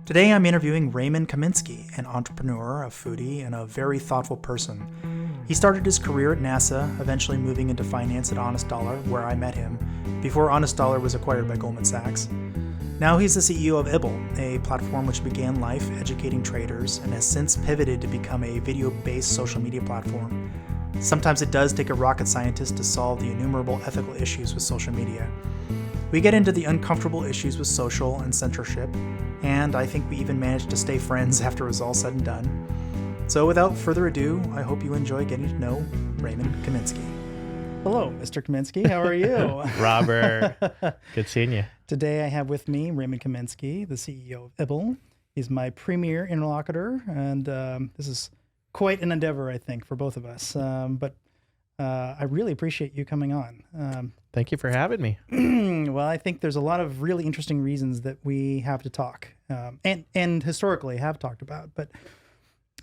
Today I'm interviewing Raymond Kaminski, an entrepreneur, a foodie, and a very thoughtful person. He started his career at NASA, eventually moving into finance at Honest Dollar, where I met him, before Honest Dollar was acquired by Goldman Sachs. Now he's the CEO of Ibble, a platform which began life educating traders and has since pivoted to become a video-based social media platform. Sometimes it does take a rocket scientist to solve the innumerable ethical issues with social media. We get into the uncomfortable issues with social and censorship, and I think we even managed to stay friends after it was all said and done. So without further ado, I hope you enjoy getting to know Raymond Kaminski. Hello, Mr. Kaminski. How are you? Robert, good seeing you. Today I have with me Raymond Kaminski, the CEO of Ibble. He's my premier interlocutor, and this is quite an endeavor, I think, for both of us. But I really appreciate you coming on. Thank you for having me. Well, I think there's a lot of really interesting reasons that we have to talk, and historically have talked about. But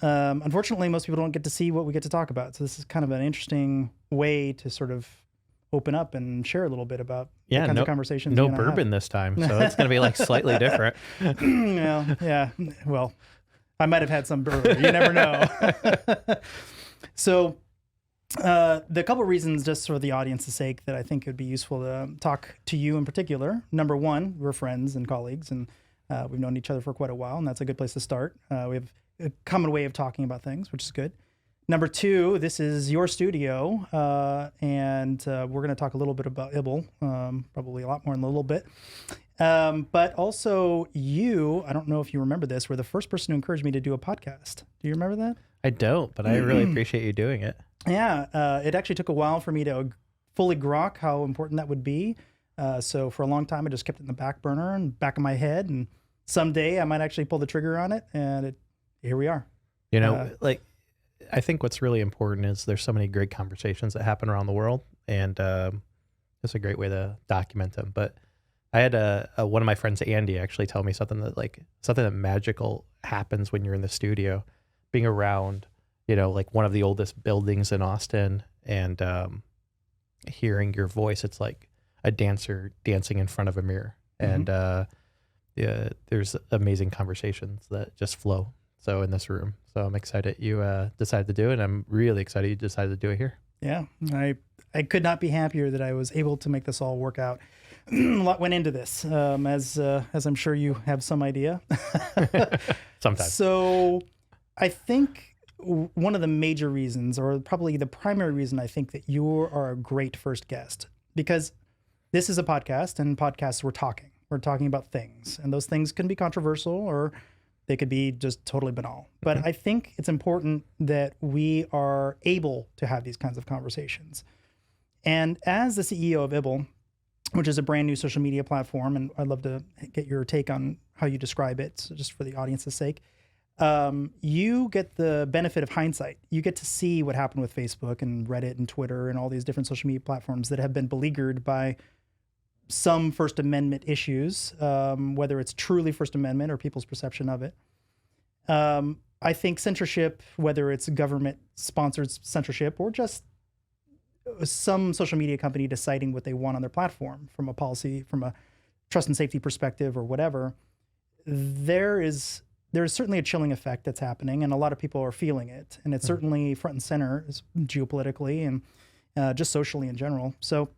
unfortunately, most people don't get to see what we get to talk about. So this is kind of an interesting way to sort of open up and share a little bit about the kinds of conversations. No bourbon this time, so it's going to be like slightly different. Well, I might have had some bourbon. You never know. So the couple of reasons, just for the audience's sake, that I think it would be useful to talk to you in particular. Number one, we're friends and colleagues, and we've known each other for quite a while, and that's a good place to start. We have a common way of talking about things, which is good. Number two, this is your studio, and we're going to talk a little bit about Ibble, probably a lot more in a little bit. But also you, I don't know if you remember this, were the first person who encouraged me to do a podcast. Do you remember that? I don't, but I really appreciate you doing it. Yeah, it actually took a while for me to fully grok how important that would be. So for a long time, I just kept it in the back burner and back of my head. And someday I might actually pull the trigger on it. And here we are. You know, I think what's really important is there's so many great conversations that happen around the world. And it's a great way to document them. But I had one of my friends, Andy, actually tell me something that magical happens when you're in the studio, being around, you know, like one of the oldest buildings in Austin, and hearing your voice. It's like a dancer dancing in front of a mirror. And there's amazing conversations that just flow. So in this room. So I'm excited you decided to do it. And I'm really excited you decided to do it here. Yeah, I could not be happier that I was able to make this all work out. A lot went into this, as I'm sure you have some idea. Sometimes. So I think one of the major reasons, or probably the primary reason, I think that you are a great first guest, because this is a podcast, and podcasts, we're talking about things, and those things can be controversial, or they could be just totally banal. But I think it's important that we are able to have these kinds of conversations. And as the CEO of Ibble, which is a brand new social media platform, and I'd love to get your take on how you describe it, so just for the audience's sake, you get the benefit of hindsight. You get to see what happened with Facebook and Reddit and Twitter and all these different social media platforms that have been beleaguered by some First Amendment issues, whether it's truly First Amendment or people's perception of it. I think censorship, whether it's government-sponsored censorship or just some social media company deciding what they want on their platform from a policy, from a trust and safety perspective or whatever, there is certainly a chilling effect that's happening, and a lot of people are feeling it. And it's certainly front and center geopolitically and just socially in general. So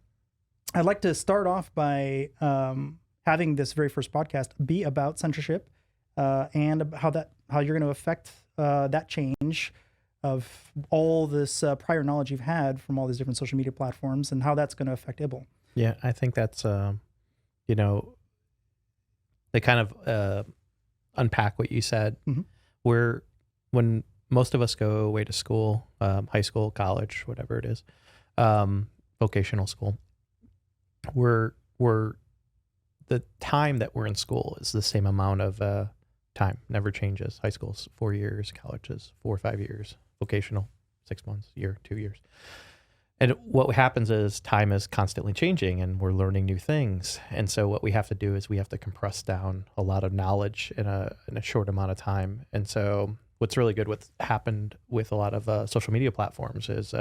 I'd like to start off by having this very first podcast be about censorship and how you're going to affect that change of all this prior knowledge you've had from all these different social media platforms, and how that's going to affect Ibble. Yeah, I think that's, they kind of unpack what you said. When most of us go away to school, high school, college, whatever it is, vocational school, we're the time that we're in school is the same amount of time, never changes. High school's 4 years, college is 4 or 5 years, vocational 6 months, year, 2 years. And what happens is time is constantly changing, and we're learning new things. And so what we have to do is we have to compress down a lot of knowledge in a short amount of time. And so what's really good happened with a lot of social media platforms is,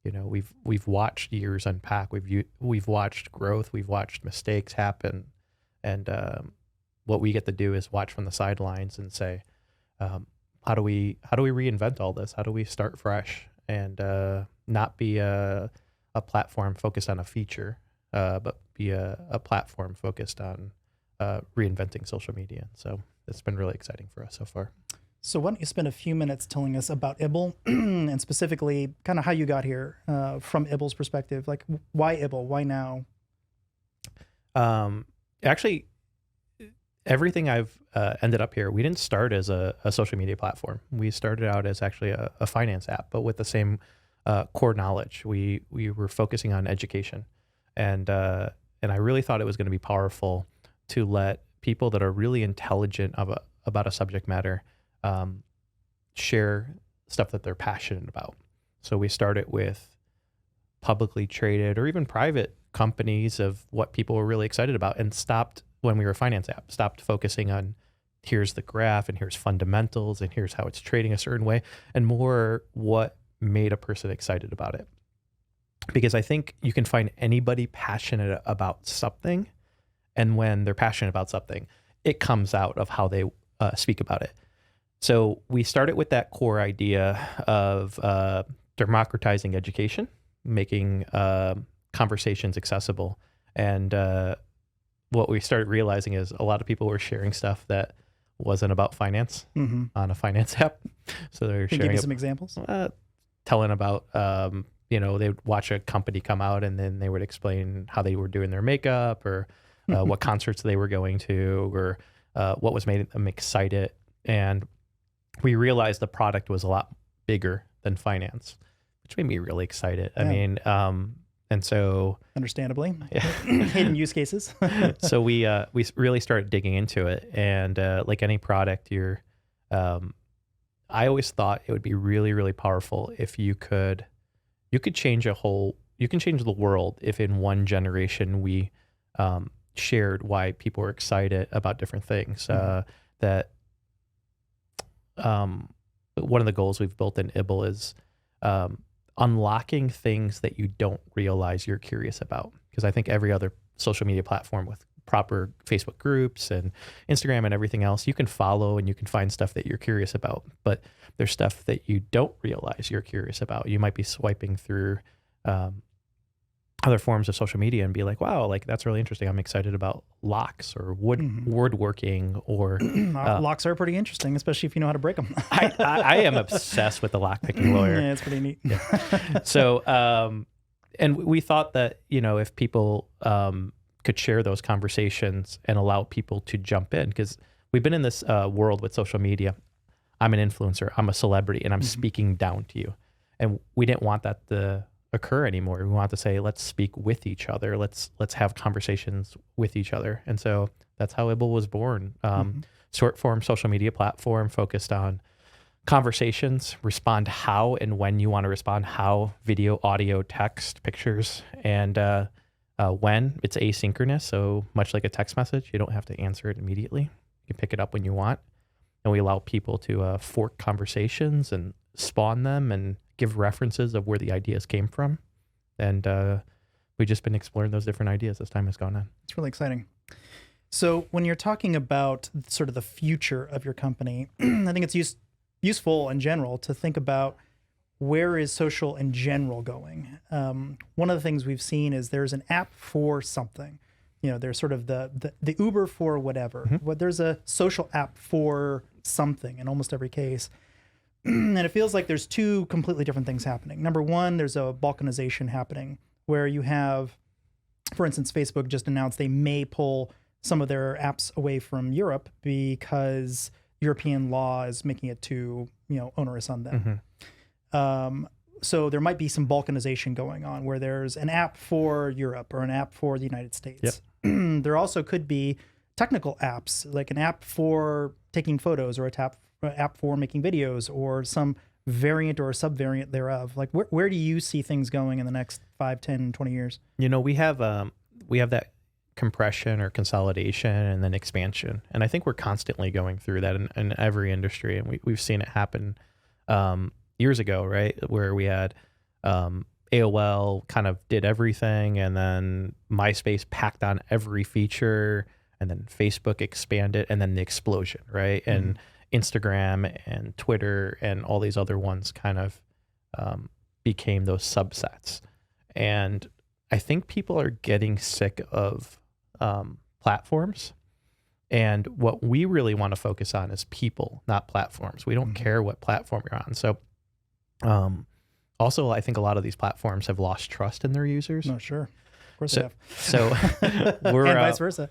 we've watched years unpack. We've watched growth. We've watched mistakes happen. And what we get to do is watch from the sidelines and say, how do we reinvent all this? How do we start fresh and not be a platform focused on a feature, but be a platform focused on reinventing social media? So it's been really exciting for us so far. So why don't you spend a few minutes telling us about Ibble and specifically kind of how you got here from Ibble's perspective? Like, why Ibble? Why now? Actually, everything I've ended up here, we didn't start as a social media platform. We started out as actually a finance app, but with the same core knowledge. We were focusing on education, and I really thought it was going to be powerful to let people that are really intelligent about a subject matter share stuff that they're passionate about. So we started with publicly traded or even private companies of what people were really excited about, and stopped when we were a finance app, stopped focusing on here's the graph and here's fundamentals and here's how it's trading a certain way, and more what made a person excited about it. Because I think you can find anybody passionate about something, and when they're passionate about something, it comes out of how they speak about it. So we started with that core idea of democratizing education, making conversations accessible. And what we started realizing is a lot of people were sharing stuff that wasn't about finance on a finance app. So they're sharing. Give me some examples. Telling about, they'd watch a company come out and then they would explain how they were doing their makeup, or what concerts they were going to, or what was making them excited. And we realized the product was a lot bigger than finance, which made me really excited. Yeah. I mean, and so understandably, hidden use cases. So we really started digging into it, and like any product, I always thought it would be really, really powerful if you could change the world if in one generation we shared why people were excited about different things. One of the goals we've built in Ibble is unlocking things that you don't realize you're curious about. Because I think every other social media platform with proper Facebook groups and Instagram and everything else, you can follow and you can find stuff that you're curious about, but there's stuff that you don't realize you're curious about. You might be swiping through other forms of social media and be like, wow, like that's really interesting. I'm excited about locks or woodworking or locks are pretty interesting, especially if you know how to break them. I am obsessed with the lock picking lawyer. Yeah, it's pretty neat. Yeah. So, and we thought that, if people could share those conversations and allow people to jump in, because we've been in this world with social media. I'm an influencer, I'm a celebrity, and I'm speaking down to you. And we didn't want that to occur anymore. We want to say, let's speak with each other. Let's have conversations with each other. And so that's how Ibble was born. Short form social media platform focused on conversations, respond how and when you want to respond, how, video, audio, text, pictures, and when it's asynchronous. So much like a text message, you don't have to answer it immediately. You can pick it up when you want. And we allow people to fork conversations and spawn them and give references of where the ideas came from. And we've just been exploring those different ideas as time has gone on. It's really exciting. So when you're talking about sort of the future of your company, I think it's useful in general to think about where is social in general going. One of the things we've seen is there's an app for something. There's sort of the Uber for whatever. But there's a social app for something in almost every case. And it feels like there's two completely different things happening. Number one, there's a Balkanization happening where you have, for instance, Facebook just announced they may pull some of their apps away from Europe because European law is making it too, onerous on them. So there might be some Balkanization going on where there's an app for Europe or an app for the United States. Yep. There also could be technical apps, like an app for taking photos or an app for making videos or some variant or a subvariant thereof. Like where do you see things going in the next 5, 10, 20 years? We have that compression or consolidation and then expansion. And I think we're constantly going through that in every industry. And we've seen it happen years ago, right? Where we had AOL kind of did everything, and then MySpace packed on every feature, and then Facebook expanded, and then the explosion, right? And Instagram and Twitter and all these other ones kind of became those subsets. And I think people are getting sick of platforms. And what we really want to focus on is people, not platforms. We don't care what platform you're on. So also, I think a lot of these platforms have lost trust in their users. No, sure. Of course they have. So we're and vice versa.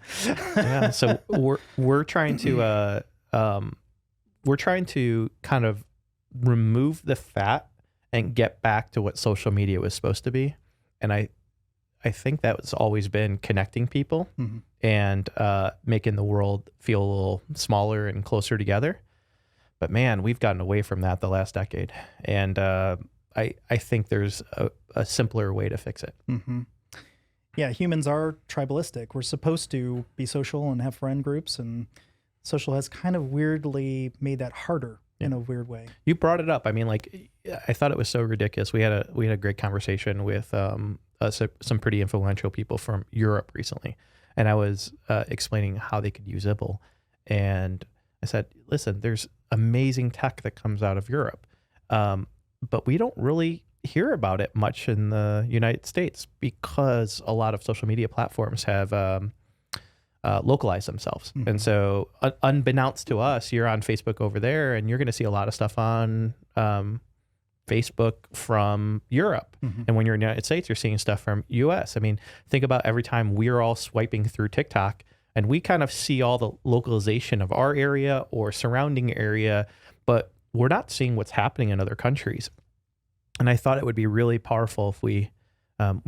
Yeah. So we're trying to kind of remove the fat and get back to what social media was supposed to be. And I think that has always been connecting people and making the world feel a little smaller and closer together. But man, we've gotten away from that the last decade. And I think there's a simpler way to fix it. Yeah, humans are tribalistic. We're supposed to be social and have friend groups, and social has kind of weirdly made that harder in a weird way. You brought it up. I mean, like, I thought it was so ridiculous. We had a great conversation with some pretty influential people from Europe recently, and I was explaining how they could use Ibble, and I said, listen, there's amazing tech that comes out of Europe, but we don't really hear about it much in the United States because a lot of social media platforms have localized themselves. And so unbeknownst to us, you're on Facebook over there and you're going to see a lot of stuff on Facebook from Europe. And when you're in the United States, you're seeing stuff from US. I mean, think about every time we're all swiping through TikTok and we kind of see all the localization of our area or surrounding area, but we're not seeing what's happening in other countries. And I thought it would be really powerful if we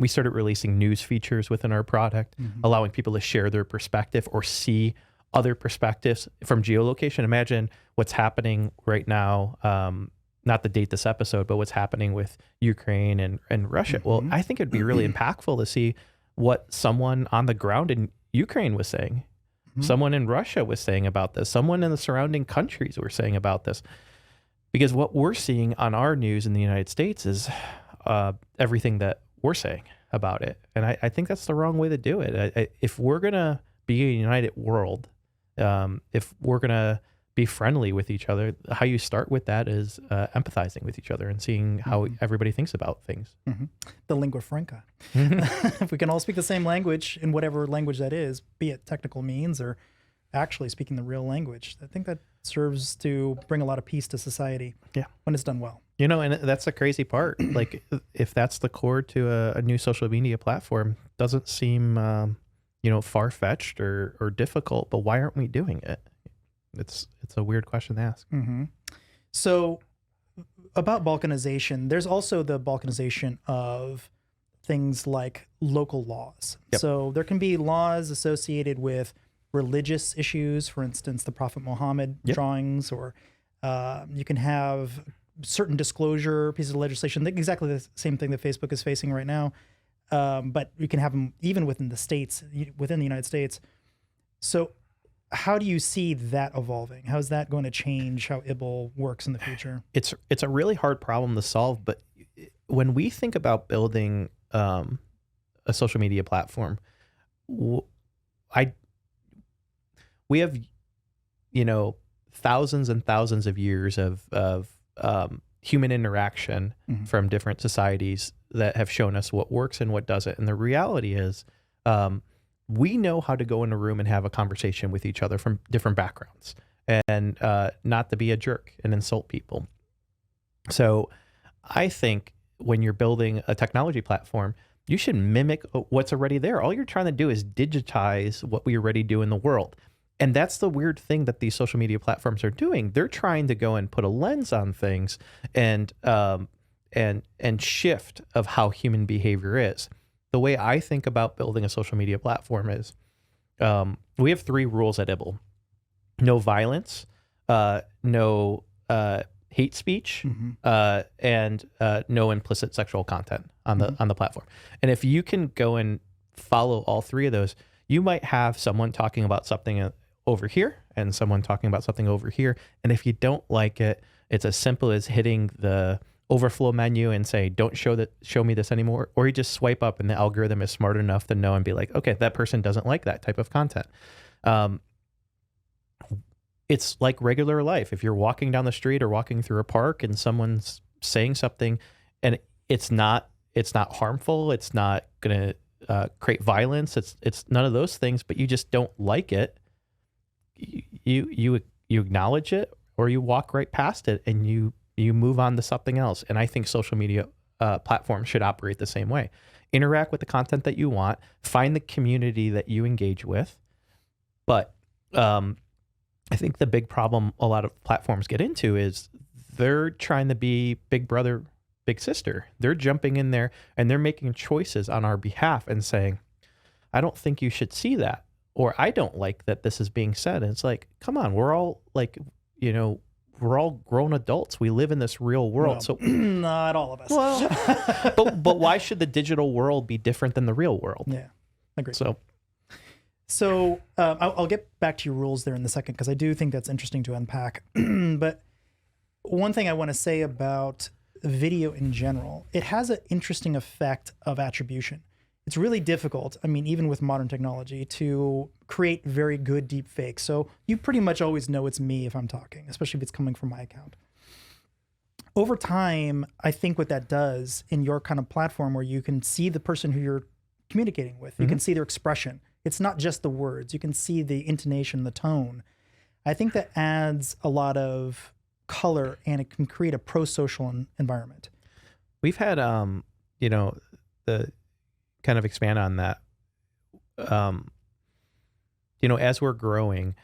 started releasing news features within our product, allowing people to share their perspective or see other perspectives from geolocation. Imagine what's happening right now, not to date this episode, but what's happening with Ukraine and Russia. Well, I think it'd be really impactful to see what someone on the ground in Ukraine was saying, someone in Russia was saying about this, someone in the surrounding countries were saying about this. Because what we're seeing on our news in the United States is everything that we're saying about it. And I think that's the wrong way to do it. If we're going to be a united world, if we're going to be friendly with each other, how you start with that is empathizing with each other and seeing how everybody thinks about things. The lingua franca. If we can all speak the same language in whatever language that is, be it technical means or actually speaking the real language, I think that serves to bring a lot of peace to society when it's done well. You know, and that's the crazy part. Like, if that's the core to a new social media platform, doesn't seem, far-fetched or difficult, but why aren't we doing it? It's a weird question to ask. So about balkanization, there's also the balkanization of things like local laws. So there can be laws associated with religious issues, for instance, the Prophet Muhammad drawings, or you can have certain disclosure pieces of legislation, exactly the same thing that Facebook is facing right now. But you can have them even within the states, within the United States. So how do you see that evolving? How is that going to change how Ibble works in the future? It's a really hard problem to solve, but when we think about building a social media platform, we have, thousands and thousands of years of human interaction from different societies that have shown us what works and what doesn't. And the reality is, we know how to go in a room and have a conversation with each other from different backgrounds and not to be a jerk and insult people. So I think when you're building a technology platform, you should mimic what's already there. All you're trying to do is digitize what we already do in the world. And that's the weird thing that these social media platforms are doing. They're trying to go and put a lens on things and shift of how human behavior is. The way I think about building a social media platform is we have 3 rules at Ibble: no violence, no hate speech, and no implicit sexual content on the platform. And if you can go and follow all 3 of those, you might have someone talking about something over here and someone talking about something over here. And if you don't like it, it's as simple as hitting the overflow menu and say, don't show me this anymore. Or you just swipe up and the algorithm is smart enough to know and be like, okay, that person doesn't like that type of content. It's like regular life. If you're walking down the street or walking through a park and someone's saying something and it's not harmful, it's not going to create violence, it's none of those things, but you just don't like it, you acknowledge it or you walk right past it and you move on to something else. And I think social media platforms should operate the same way. Interact with the content that you want, find the community that you engage with. But I think the big problem a lot of platforms get into is they're trying to be big brother, big sister. They're jumping in there and they're making choices on our behalf and saying, I don't think you should see that. Or I don't like that this is being said. And it's like, come on, we're all like, we're all grown adults. We live in this real world. Well, so not all of us. Well, but why should the digital world be different than the real world? Yeah, agreed. So I'll get back to your rules there in a second, because I do think that's interesting to unpack. But one thing I want to say about video in general, it has an interesting effect of attribution. It's really difficult, I mean, even with modern technology, to create very good deep fakes. So you pretty much always know it's me if I'm talking, especially if it's coming from my account. Over time, I think what that does in your kind of platform where you can see the person who you're communicating with, you can see their expression. It's not just the words. You can see the intonation, the tone. I think that adds a lot of color and it can create a pro-social environment. We've had, the kind of expand on that. As we're growing,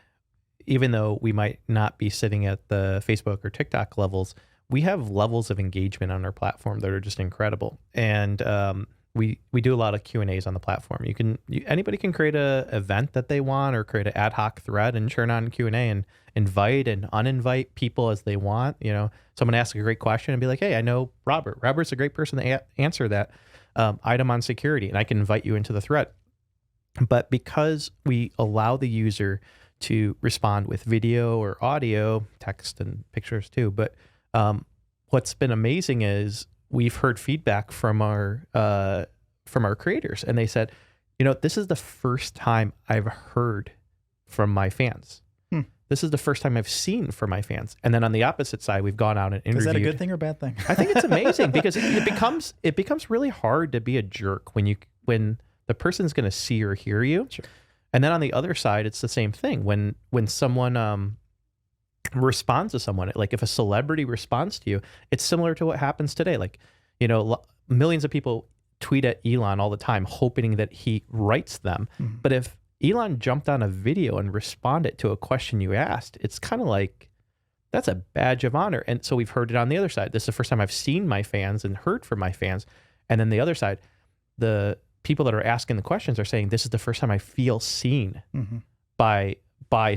even though we might not be sitting at the Facebook or TikTok levels, we have levels of engagement on our platform that are just incredible. And we do a lot of Q&As on the platform. Anybody can create a event that they want or create an ad hoc thread and turn on Q&A and invite and uninvite people as they want. Someone asks a great question and be like, hey, I know Robert. Robert's a great person to answer that item on security, and I can invite you into the thread. But because we allow the user to respond with video or audio, text and pictures too, but what's been amazing is we've heard feedback from our creators, and they said, this is the first time I've heard from my fans. This is the first time I've seen from my fans. And then on the opposite side, we've gone out and interviewed. Is that a good thing or bad thing? I think it's amazing because it becomes really hard to be a jerk when the person's going to see or hear you. Sure. And then on the other side, it's the same thing. When someone responds to someone, like if a celebrity responds to you, it's similar to what happens today. Like, millions of people tweet at Elon all the time, hoping that he writes them. Mm-hmm. But if Elon jumped on a video and responded to a question you asked, it's kind of like, that's a badge of honor. And so we've heard it on the other side. This is the first time I've seen my fans and heard from my fans. And then the other side, the people that are asking the questions are saying, this is the first time I feel seen by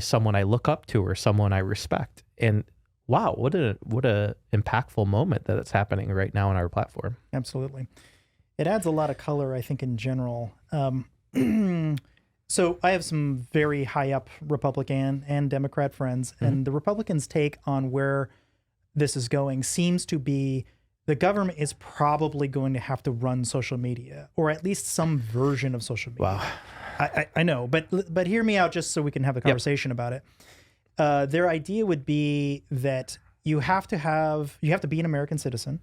someone I look up to or someone I respect. And wow, what a impactful moment that it's happening right now on our platform. Absolutely. It adds a lot of color, I think, in general. So I have some very high up Republican and Democrat friends, and the Republicans' take on where this is going seems to be the government is probably going to have to run social media, or at least some version of social media. Wow. I know, but hear me out just so we can have a conversation about it. Their idea would be that you have to be an American citizen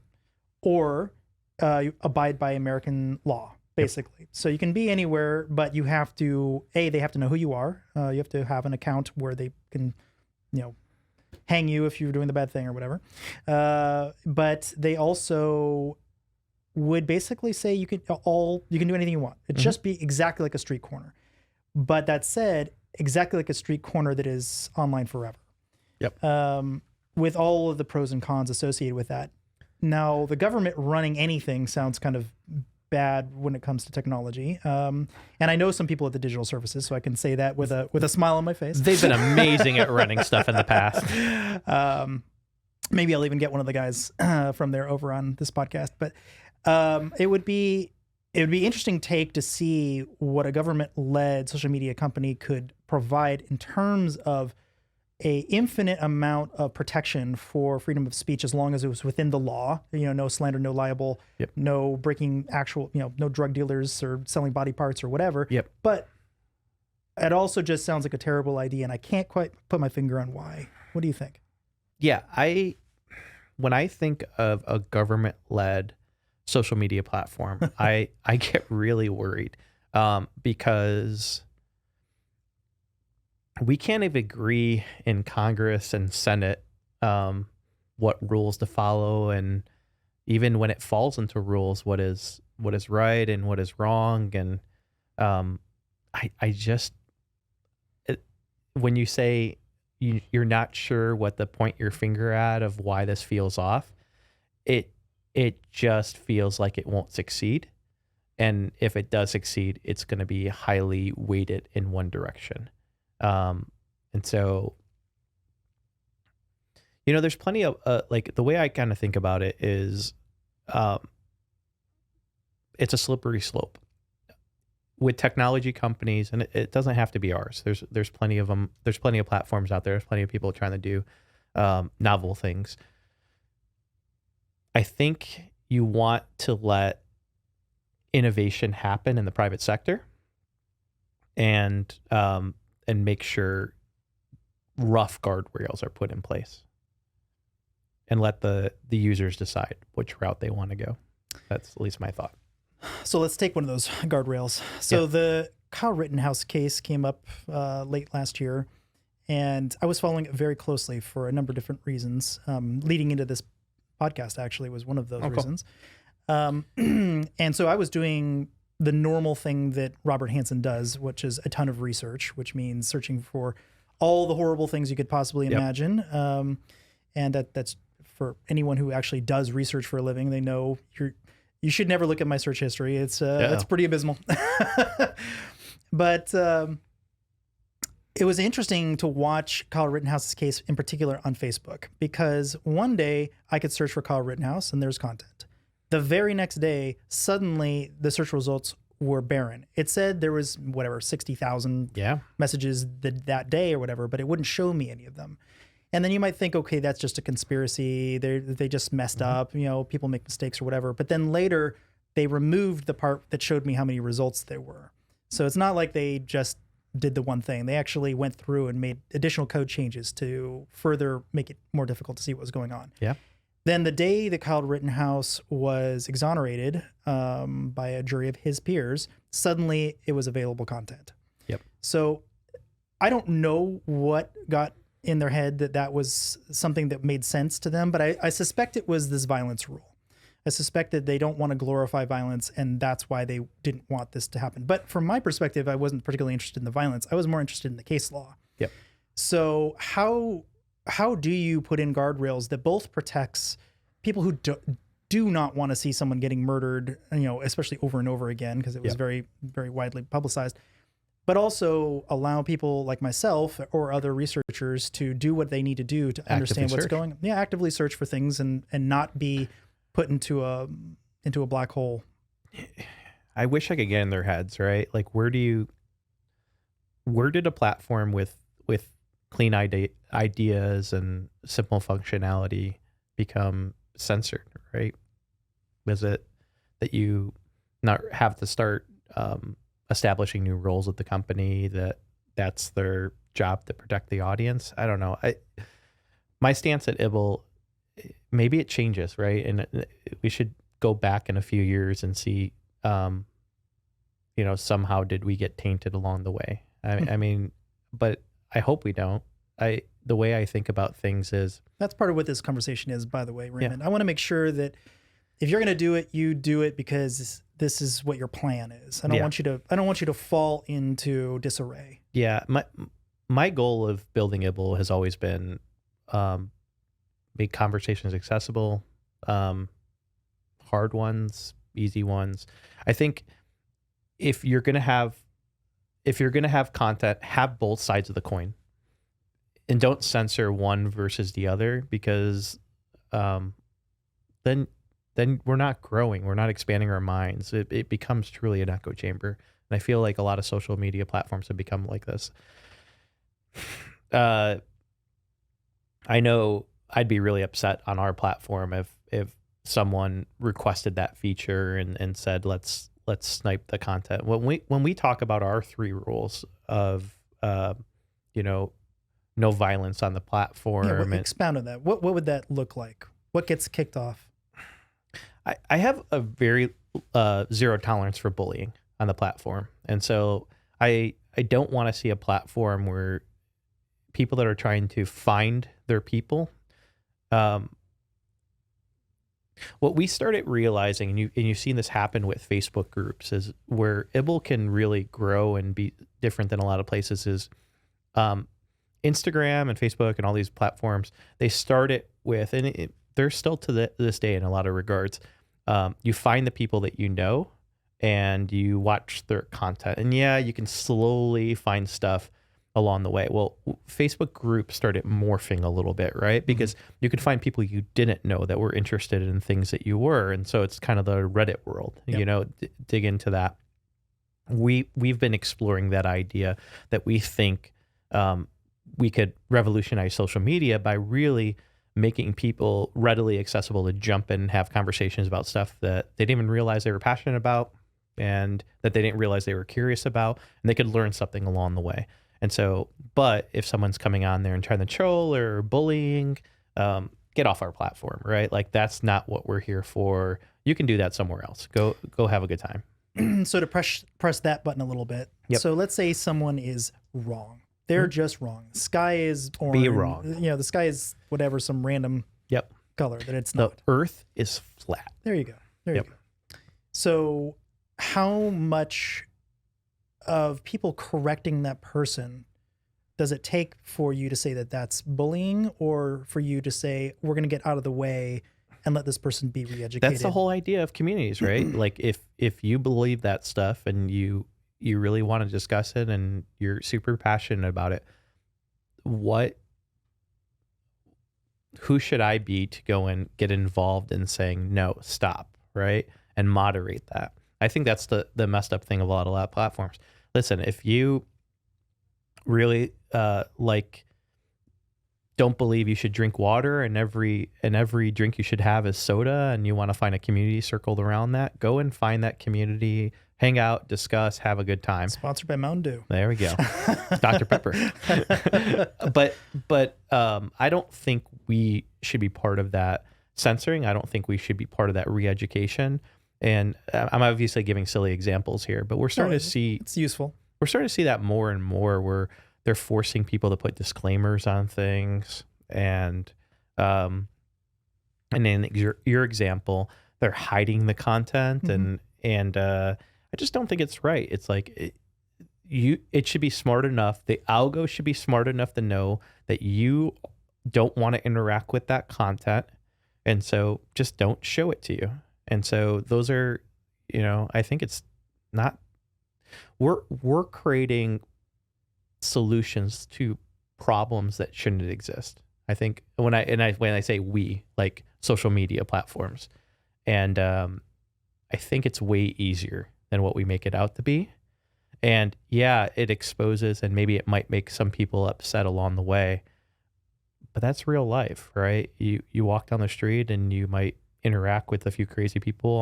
or abide by American law. Basically. So you can be anywhere, but you have to, they have to know who you are. You have to have an account where they can, hang you if you're doing the bad thing or whatever. But they also would basically say you can do anything you want. It'd just be exactly like a street corner. But that said, exactly like a street corner that is online forever. Yep. With all of the pros and cons associated with that. Now, the government running anything sounds kind of bad when it comes to technology. And I know some people at the digital services, so I can say that with a smile on my face. They've been amazing at running stuff in the past. Maybe I'll even get one of the guys from there over on this podcast. But it would be interesting take to see what a government-led social media company could provide in terms of a infinite amount of protection for freedom of speech, as long as it was within the law, no slander, no libel, no breaking no drug dealers or selling body parts or whatever. Yep. But it also just sounds like a terrible idea, and I can't quite put my finger on why. What do you think? Yeah, when I think of a government-led social media platform, I get really worried because we can't even agree in Congress and Senate what rules to follow, and even when it falls into rules, what is right and what is wrong. And I just when you say you're not sure what to point your finger at of why this feels off, it just feels like it won't succeed. And if it does succeed, it's going to be highly weighted in one direction. And so, there's plenty of, like, the way I kind of think about it is, it's a slippery slope with technology companies, and it doesn't have to be ours. There's plenty of them. There's plenty of platforms out there. There's plenty of people trying to do, novel things. I think you want to let innovation happen in the private sector, and make sure rough guardrails are put in place, and let the users decide which route they want to go. That's at least my thought. So let's take one of those guardrails. So the Kyle Rittenhouse case came up late last year, and I was following it very closely for a number of different reasons. Leading into this podcast actually was one of those reasons. And so I was doing the normal thing that Robert Hansen does, which is a ton of research, which means searching for all the horrible things you could possibly imagine. And that's for anyone who actually does research for a living. They know you should never look at my search history. It's pretty abysmal. But it was interesting to watch Kyle Rittenhouse's case in particular on Facebook, because one day I could search for Kyle Rittenhouse and there's content. The very next day, suddenly the search results were barren. It said there was 60,000 messages that day or whatever, but it wouldn't show me any of them. And then you might think, okay, that's just a conspiracy. They just messed up. People make mistakes or whatever. But then later they removed the part that showed me how many results there were. So it's not like they just did the one thing. They actually went through and made additional code changes to further make it more difficult to see what was going on. Yeah. Then the day that Kyle Rittenhouse was exonerated by a jury of his peers, suddenly it was available content. Yep. So I don't know what got in their head that was something that made sense to them, but I suspect it was this violence rule. I suspect that they don't want to glorify violence, and that's why they didn't want this to happen. But from my perspective, I wasn't particularly interested in the violence. I was more interested in the case law. Yep. So how do you put in guardrails that both protects people who do not want to see someone getting murdered, especially over and over again, because it was very, very widely publicized, but also allow people like myself or other researchers to do what they need to do to understand what's going on. Yeah, actively search for things and not be put into a black hole. I wish I could get in their heads, right? Like, where did a platform with clean ideas and simple functionality become censored, right? Was it that you not have to start establishing new roles at the company, that's their job to protect the audience? I don't know. My stance at Ibble, maybe it changes, right? And we should go back in a few years and see, somehow did we get tainted along the way? I mean, but I hope we don't. The way I think about things is... That's part of what this conversation is, by the way, Raymond. Yeah. I want to make sure that if you're going to do it, you do it because this is what your plan is. I don't want you to fall into disarray. Yeah. My goal of building Ibble has always been make conversations accessible, hard ones, easy ones. I think if you're going to have content, have both sides of the coin, and don't censor one versus the other, because then we're not growing, we're not expanding our minds. It becomes truly an echo chamber, and I feel like a lot of social media platforms have become like this. I know I'd be really upset on our platform if someone requested that feature and said let's snipe the content. When we talk about our 3 rules, of, no violence on the platform. Expound on that. What would that look like? What gets kicked off? I have a very zero tolerance for bullying on the platform. And so I don't want to see a platform where people that are trying to find their people, what we started realizing, and you've seen this happen with Facebook groups, is where Ibble can really grow and be different than a lot of places is Instagram and Facebook and all these platforms. They started with, and they're still to this day in a lot of regards, you find the people that you know and you watch their content. And yeah, you can slowly find stuff along the way. Well, Facebook groups started morphing a little bit, right? Because you could find people you didn't know that were interested in things that you were. And so it's kind of the Reddit world, dig into that. We've been exploring that idea that we think we could revolutionize social media by really making people readily accessible to jump in and have conversations about stuff that they didn't even realize they were passionate about and that they didn't realize they were curious about, and they could learn something along the way. And so, but if someone's coming on there and trying to troll or bullying, get off our platform, right? Like that's not what we're here for. You can do that somewhere else. Go have a good time. So to press that button a little bit. Yep. So let's say someone is wrong. They're just wrong. The sky is orange. Be wrong. The sky is whatever, some random color that it's not. The earth is flat. There you go. There you go. So how much of people correcting that person does it take for you to say that that's bullying, or for you to say, we're going to get out of the way and let this person be re-educated? That's the whole idea of communities, right? Like if you believe that stuff and you really want to discuss it and you're super passionate about it, who should I be to go and get involved in saying, no, stop, right? And moderate that. I think that's the messed up thing of a lot of platforms. Listen, if you really don't believe you should drink water and every drink you should have is soda, and you want to find a community circled around that, go and find that community, hang out, discuss, have a good time. Sponsored by Mountain Dew. There we go. Dr. Pepper. But I don't think we should be part of that censoring. I don't think we should be part of that re-education. And I'm obviously giving silly examples here, but we're starting to see... It's useful. We're starting to see that more and more, where they're forcing people to put disclaimers on things. And in your example, they're hiding the content. And I just don't think it's right. It's like it should be smart enough. The algo should be smart enough to know that you don't want to interact with that content. And so just don't show it to you. And so those are, I think it's not, we're creating solutions to problems that shouldn't exist. I think when I say we, like social media platforms, and I think it's way easier than what we make it out to be. And yeah, it exposes, and maybe it might make some people upset along the way, but that's real life, right? You walk down the street and you might interact with a few crazy people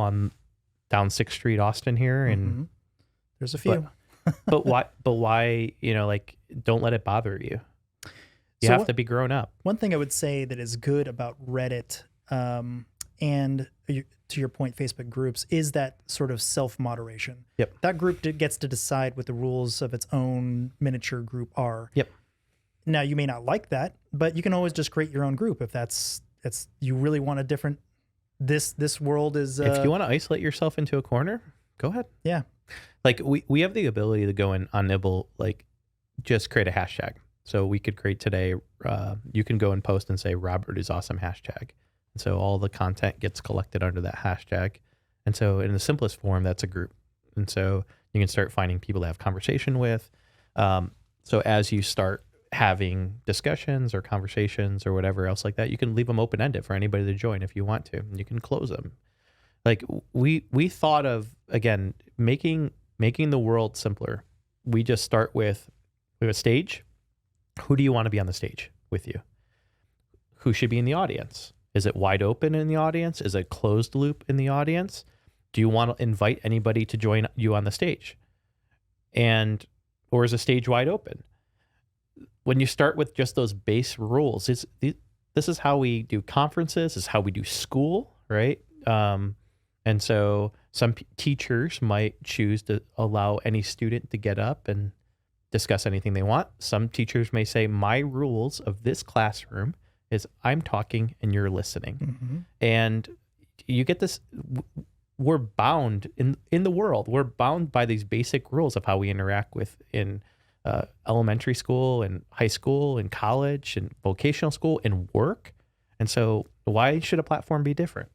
down 6th Street, Austin here. And there's a few, but why, don't let it bother you. You have to be grown up. One thing I would say that is good about Reddit, and to your point, Facebook groups, is that sort of self-moderation. Yep. That group gets to decide what the rules of its own miniature group are. Yep. Now, you may not like that, but you can always just create your own group if you really want a different. This world is. If you want to isolate yourself into a corner, go ahead. Yeah. Like we have the ability to go on Ibble, like just create a hashtag. So we could create today. You can go and post and say Robert is awesome hashtag. And so all the content gets collected under that hashtag. And so in the simplest form, that's a group. And so you can start finding people to have conversation with. So as you start having discussions or conversations or whatever else like that, you can leave them open-ended for anybody to join if you want to, and you can close them. Like we thought of, again, making the world simpler. We just start with a stage. Who do you want to be on the stage with you? Who should be in the audience? Is it wide open in the audience? Is it closed loop in the audience? Do you want to invite anybody to join you on the stage? And or is a stage wide open? When you start with just those base rules, this is how we do conferences, this is how we do school, right? And so some teachers might choose to allow any student to get up and discuss anything they want. Some teachers may say, my rules of this classroom is I'm talking and you're listening. And you get this, we're bound in the world. We're bound by these basic rules of how we interact with in elementary school and high school and college and vocational school and work. And so why should a platform be different?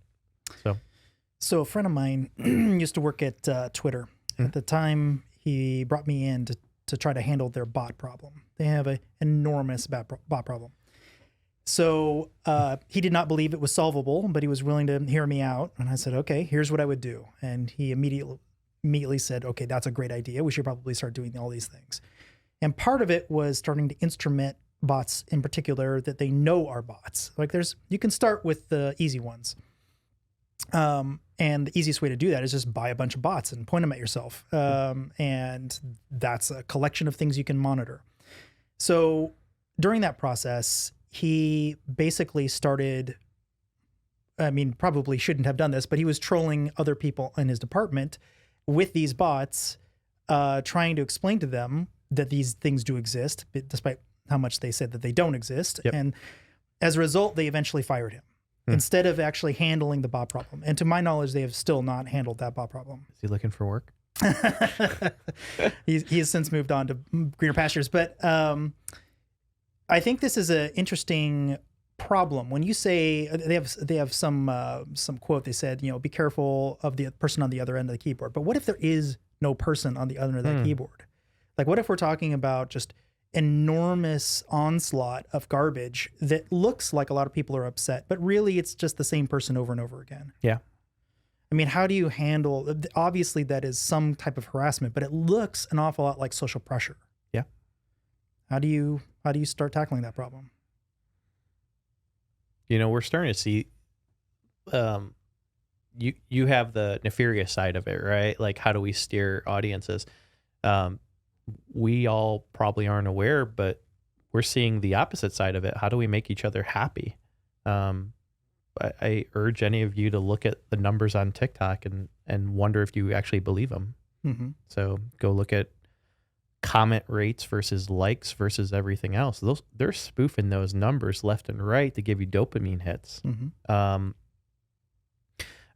So a friend of mine used to work at Twitter. At the time, he brought me in to try to handle their bot problem. They have an enormous bot problem. So he did not believe it was solvable, but he was willing to hear me out. And I said, okay, here's what I would do. And he immediately said, okay, that's a great idea. We should probably start doing all these things. And part of it was starting to instrument bots in particular that they know are bots. Like you can start with the easy ones. And the easiest way to do that is just buy a bunch of bots and point them at yourself. And that's a collection of things you can monitor. So during that process, he basically started, probably shouldn't have done this, but he was trolling other people in his department with these bots, trying to explain to them that these things do exist, despite how much they said that they don't exist. Yep. And as a result, they eventually fired him. Instead of actually handling the bot problem. And to my knowledge, they have still not handled that bot problem. Is he looking for work? He has since moved on to greener pastures. But I think this is an interesting problem. When you say, they have some quote, they said, be careful of the person on the other end of the keyboard. But what if there is no person on the other end of that keyboard? Like, what if we're talking about just enormous onslaught of garbage that looks like a lot of people are upset, but really it's just the same person over and over again? Yeah. How do you handle, obviously that is some type of harassment, but it looks an awful lot like social pressure. Yeah. How do you start tackling that problem? We're starting to see, you have the nefarious side of it, right? Like, how do we steer audiences? We all probably aren't aware, but we're seeing the opposite side of it. How do we make each other happy? I urge any of you to look at the numbers on TikTok and wonder if you actually believe them. So go look at comment rates versus likes versus everything else. They're spoofing those numbers left and right to give you dopamine hits. I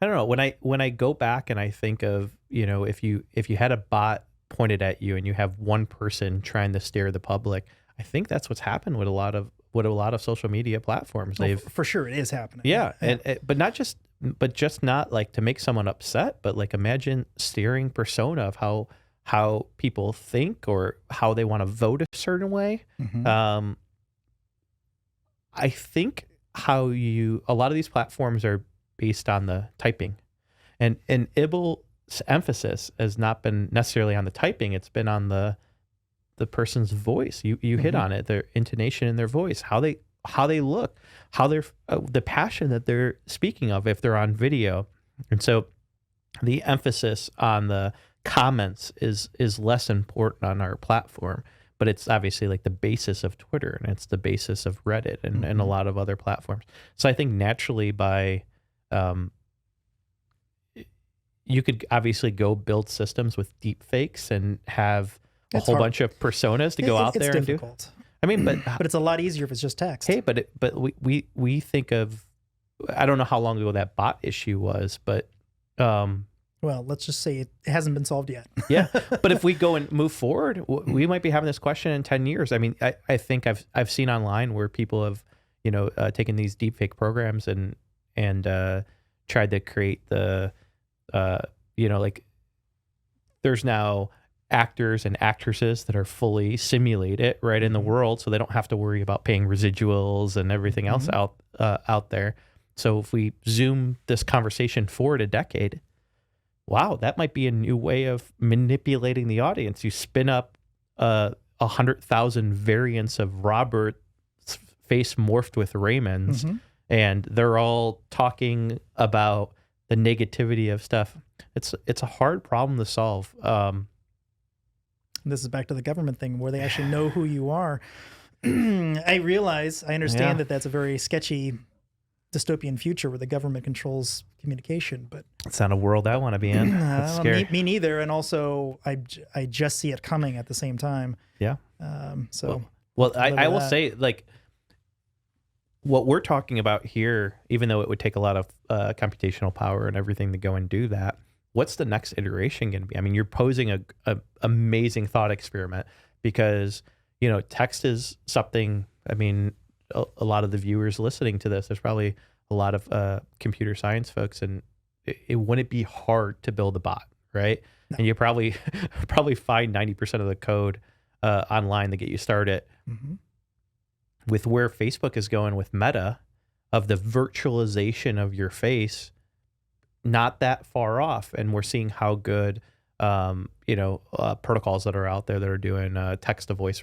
don't know. When I go back and I think of, if you had a bot pointed at you and you have one person trying to steer the public, I think that's what's happened with a lot of social media platforms. They've for sure it is happening. Yeah. But just not like to make someone upset, but like imagine steering persona of how people think or how they want to vote a certain way. I think a lot of these platforms are based on the typing, and Ibble emphasis has not been necessarily on the typing. It's been on the person's voice. You hit on it, their intonation in their voice, how they look, how they're the passion that they're speaking of if they're on video. And so the emphasis on the comments is less important on our platform, but it's obviously like the basis of Twitter, and it's the basis of Reddit and a lot of other platforms. So I think naturally by you could obviously go build systems with deep fakes and have a whole bunch of personas to go out there and do. But it's a lot easier if it's just text. Hey, but we think of, I don't know how long ago that bot issue was, but well, let's just say it hasn't been solved yet. Yeah, but if we go and move forward, we might be having this question in 10 years. I think I've seen online where people have taken these deepfake programs and tried to create the like there's now actors and actresses that are fully simulated right in the world, so they don't have to worry about paying residuals and everything else out there. So if we zoom this conversation forward a decade, wow, that might be a new way of manipulating the audience. You spin up 100,000 variants of Robert's face morphed with Raymond's, and they're all talking about the negativity of stuff. It's a hard problem to solve. this is back to the government thing where they actually know who you are. I understand that that's a very sketchy dystopian future where the government controls communication, but it's not a world I want to be in. That's scary. Me neither. And also I just see it coming at the same time. Yeah. Well, I will say, like, what we're talking about here, even though it would take a lot of computational power and everything to go and do that, what's the next iteration going to be? I mean, you're posing a amazing thought experiment because, you know, text is something, I mean, a lot of the viewers listening to this, there's probably a lot of computer science folks, and it wouldn't be hard to build a bot, right? No. And you probably find 90% of the code online to get you started. Mm-hmm. With where Facebook is going with Meta, of the virtualization of your face, not that far off. And we're seeing how good, protocols that are out there that are doing text to voice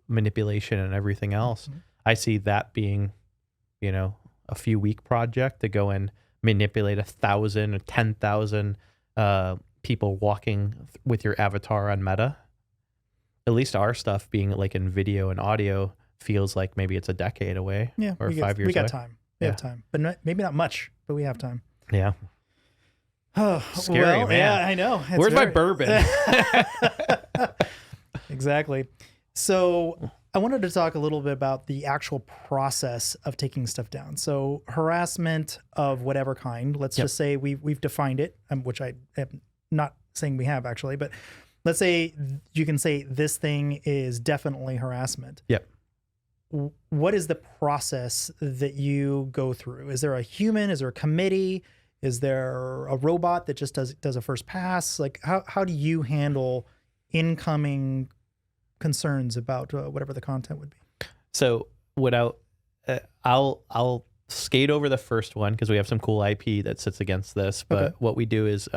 manipulation and everything else. Mm-hmm. I see that being, a few week project to go and manipulate 1,000 or 10,000 people walking with your avatar on Meta. At least our stuff being like in video and audio feels like maybe it's a decade away, or 5 years away. We got time. We have time, but maybe not much, but we have time. Yeah. Oh, scary, man. Yeah, I know. Where's my bourbon? Exactly. So I wanted to talk a little bit about the actual process of taking stuff down. So harassment of whatever kind, let's just say we've defined it, which I am not saying we have actually, but let's say you can say this thing is definitely harassment. Yep. What is the process that you go through? Is there a human? Is there a committee? Is there a robot that just does a first pass? Like how do you handle incoming concerns about whatever the content would be? So I'll skate over the first one because we have some cool IP that sits against this. But what we do is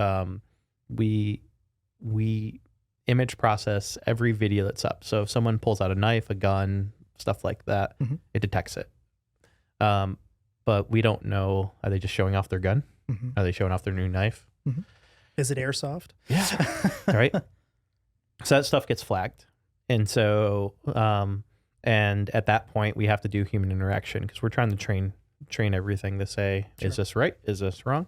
we image process every video that's up. So if someone pulls out a knife, a gun, stuff like that, it detects it. But we don't know, are they just showing off their gun? Mm-hmm. Are they showing off their new knife? Mm-hmm. Is it airsoft? Yeah. Right. So that stuff gets flagged. And so, and at that point we have to do human interaction because we're trying to train everything to say, Is this right? Is this wrong?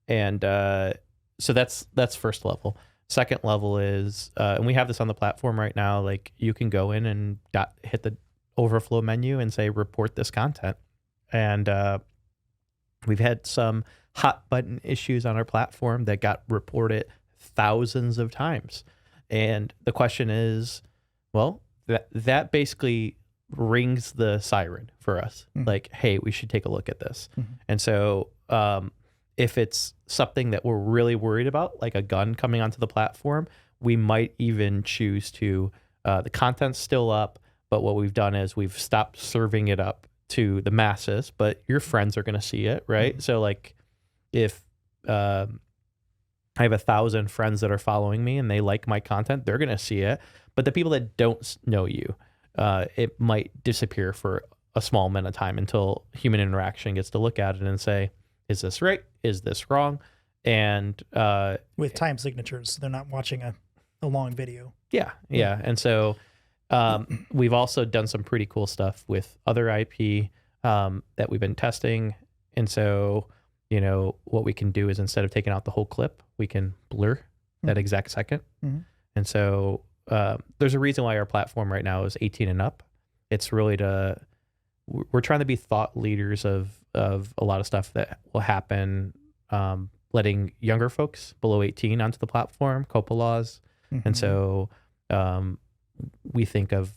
And so that's first level. Second level is, and we have this on the platform right now, like you can go in and hit the overflow menu and say, report this content. And we've had some hot button issues on our platform that got reported thousands of times. And the question is, well, that basically rings the siren for us. Mm-hmm. Like, hey, we should take a look at this. Mm-hmm. And so if it's something that we're really worried about, like a gun coming onto the platform, we might even choose to, the content's still up, but what we've done is we've stopped serving it up to the masses, but your friends are going to see it, right? Mm-hmm. So like if I have 1,000 friends that are following me and they like my content, they're going to see it. But the people that don't know you, it might disappear for a small amount of time until human interaction gets to look at it and say, is this right? Is this wrong? And with time signatures, they're not watching a long video. Yeah. And so we've also done some pretty cool stuff with other IP that we've been testing. And so, what we can do is instead of taking out the whole clip, we can blur that exact second. Mm-hmm. And so there's a reason why our platform right now is 18 and up. It's really we're trying to be thought leaders of a lot of stuff that will happen, letting younger folks below 18 onto the platform, COPA laws. Mm-hmm. And so we think of,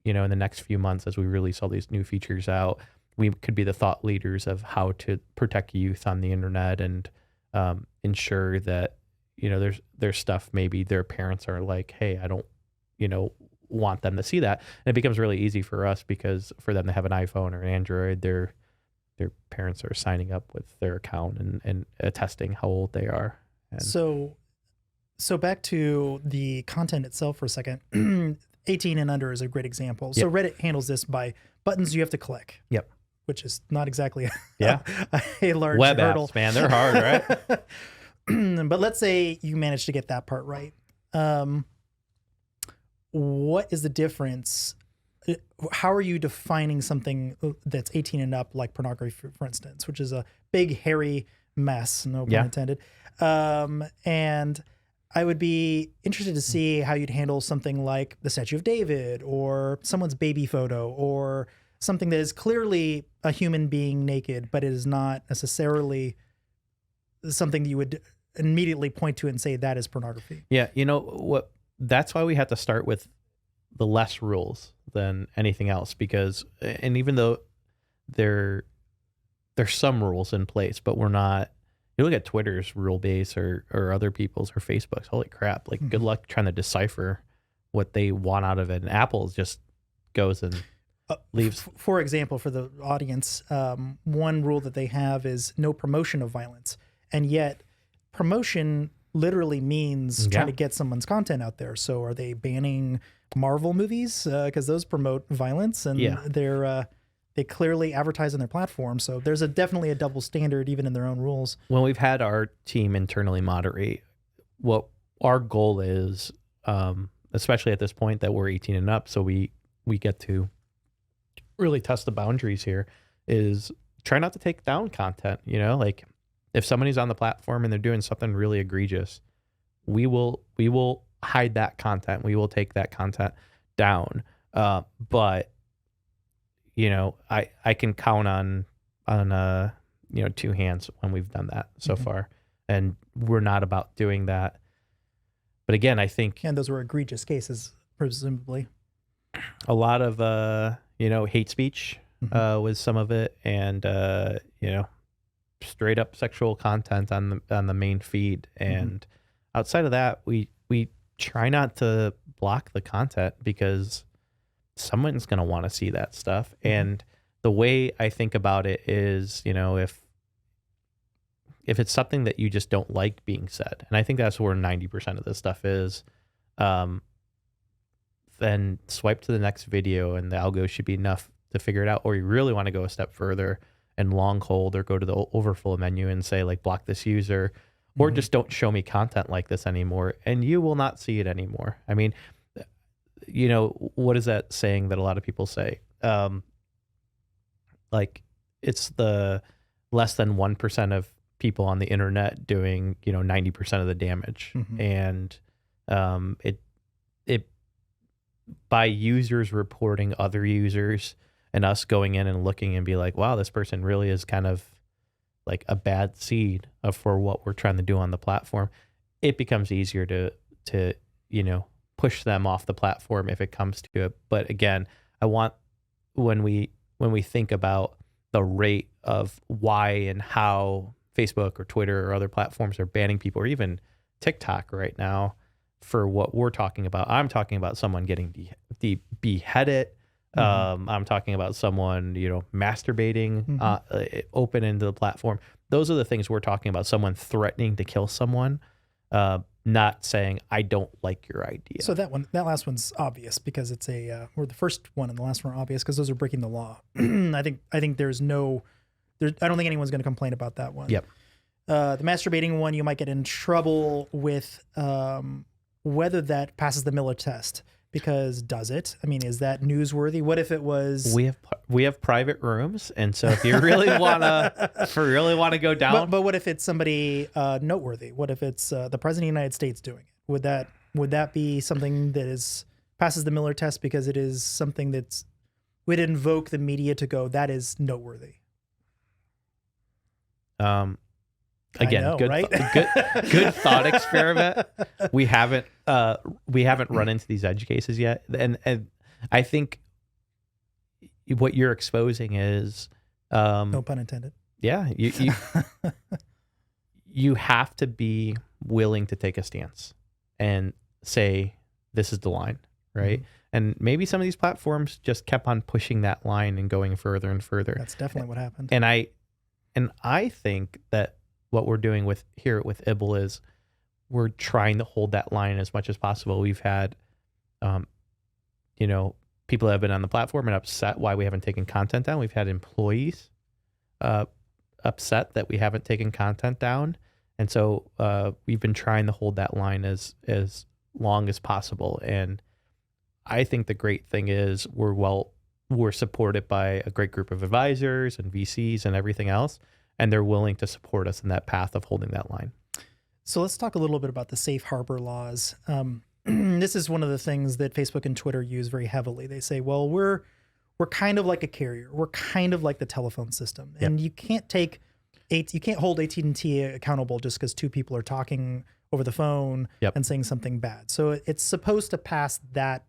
in the next few months as we release all these new features out, we could be the thought leaders of how to protect youth on the internet and ensure that, there's stuff maybe their parents are like, hey, I don't, want them to see that. And it becomes really easy for us because for them to have an iPhone or an Android, their parents are signing up with their account and attesting how old they are. And so back to the content itself for a second. 18 and under is a great example. So Reddit handles this by buttons you have to click. Yep. Which is not exactly a large web hurdle. Apps, man, they're hard, right? But let's say you managed to get that part right. what is the difference? How are you defining something that's 18 and up, like pornography, for instance, which is a big, hairy mess, no pun intended. And I would be interested to see how you'd handle something like the Statue of David or someone's baby photo or something that is clearly a human being naked, but it is not necessarily something that you would immediately point to and say that is pornography. Yeah. You know what? That's why we have to start with the less rules than anything else, because, and even though there's some rules in place, but we're not, you look at Twitter's rule base or other people's or Facebook's, holy crap, like good luck trying to decipher what they want out of it. And Apple just goes and leaves. For example, for the audience, one rule that they have is no promotion of violence. And yet promotion literally means trying to get someone's content out there. So are they banning Marvel movies? Because those promote violence, and they clearly advertise on their platform. So there's definitely a double standard even in their own rules. When we've had our team internally moderate, what our goal is, especially at this point that we're 18 and up, so we get to really test the boundaries here, is try not to take down content. You know, like if somebody's on the platform and they're doing something really egregious, we will hide that content. We will take that content down. But you know, I can count on you know, two hands when we've done that so far, and we're not about doing that. But again, I think, and those were egregious cases, presumably. A lot of you know, hate speech was some of it, and you know, straight up sexual content on the main feed. And outside of that, we try not to block the content because someone's going to want to see that stuff. And the way I think about it is, you know, if it's something that you just don't like being said, and I think that's where 90% of this stuff is, then swipe to the next video and the algo should be enough to figure it out. Or you really want to go a step further and long hold or go to the overflow menu and say, like, block this user, or just don't show me content like this anymore, and you will not see it anymore. I mean, you know, what is that saying that a lot of people say? Like, it's the less than 1% of people on the internet doing, you know, 90% of the damage. And it by users reporting other users and us going in and looking and be like, wow, this person really is kind of like a bad seed for what we're trying to do on the platform, it becomes easier to, you know, push them off the platform if it comes to it. But again, I want, when we think about the rate of why and how Facebook or Twitter or other platforms are banning people, or even TikTok right now for what we're talking about, I'm talking about someone getting beheaded. I'm talking about someone, you know, masturbating open into the platform. Those are the things we're talking about. Someone threatening to kill someone, not saying, I don't like your idea. So that last one's obvious because it's or the first one and the last one are obvious because those are breaking the law. I think I don't think anyone's going to complain about that one. Yep. The masturbating one, you might get in trouble with whether that passes the Miller test. Because does it? I mean, is that newsworthy? What if it was? We have private rooms, and so if you really wanna go down, but what if it's somebody noteworthy? What if it's the president of the United States doing it? Would that be something that passes the Miller test because it is something that's would invoke the media to go, that is noteworthy? Again, know, good, right? good thought experiment. We haven't run into these edge cases yet, and I think what you're exposing is no pun intended. Yeah, you have to be willing to take a stance and say, this is the line, right? And maybe some of these platforms just kept on pushing that line and going further and further. That's definitely what happened. And I think that what we're doing with Ibble is we're trying to hold that line as much as possible. We've had, you know, people that have been on the platform and upset why we haven't taken content down. We've had employees upset that we haven't taken content down. And so we've been trying to hold that line as long as possible. And I think the great thing is we're supported by a great group of advisors and VCs and everything else, and they're willing to support us in that path of holding that line. So let's talk a little bit about the safe harbor laws. This is one of the things that Facebook and Twitter use very heavily. They say, well, we're kind of like a carrier. We're kind of like the telephone system. And you can't hold AT&T accountable just because two people are talking over the phone and saying something bad. So it's supposed to pass that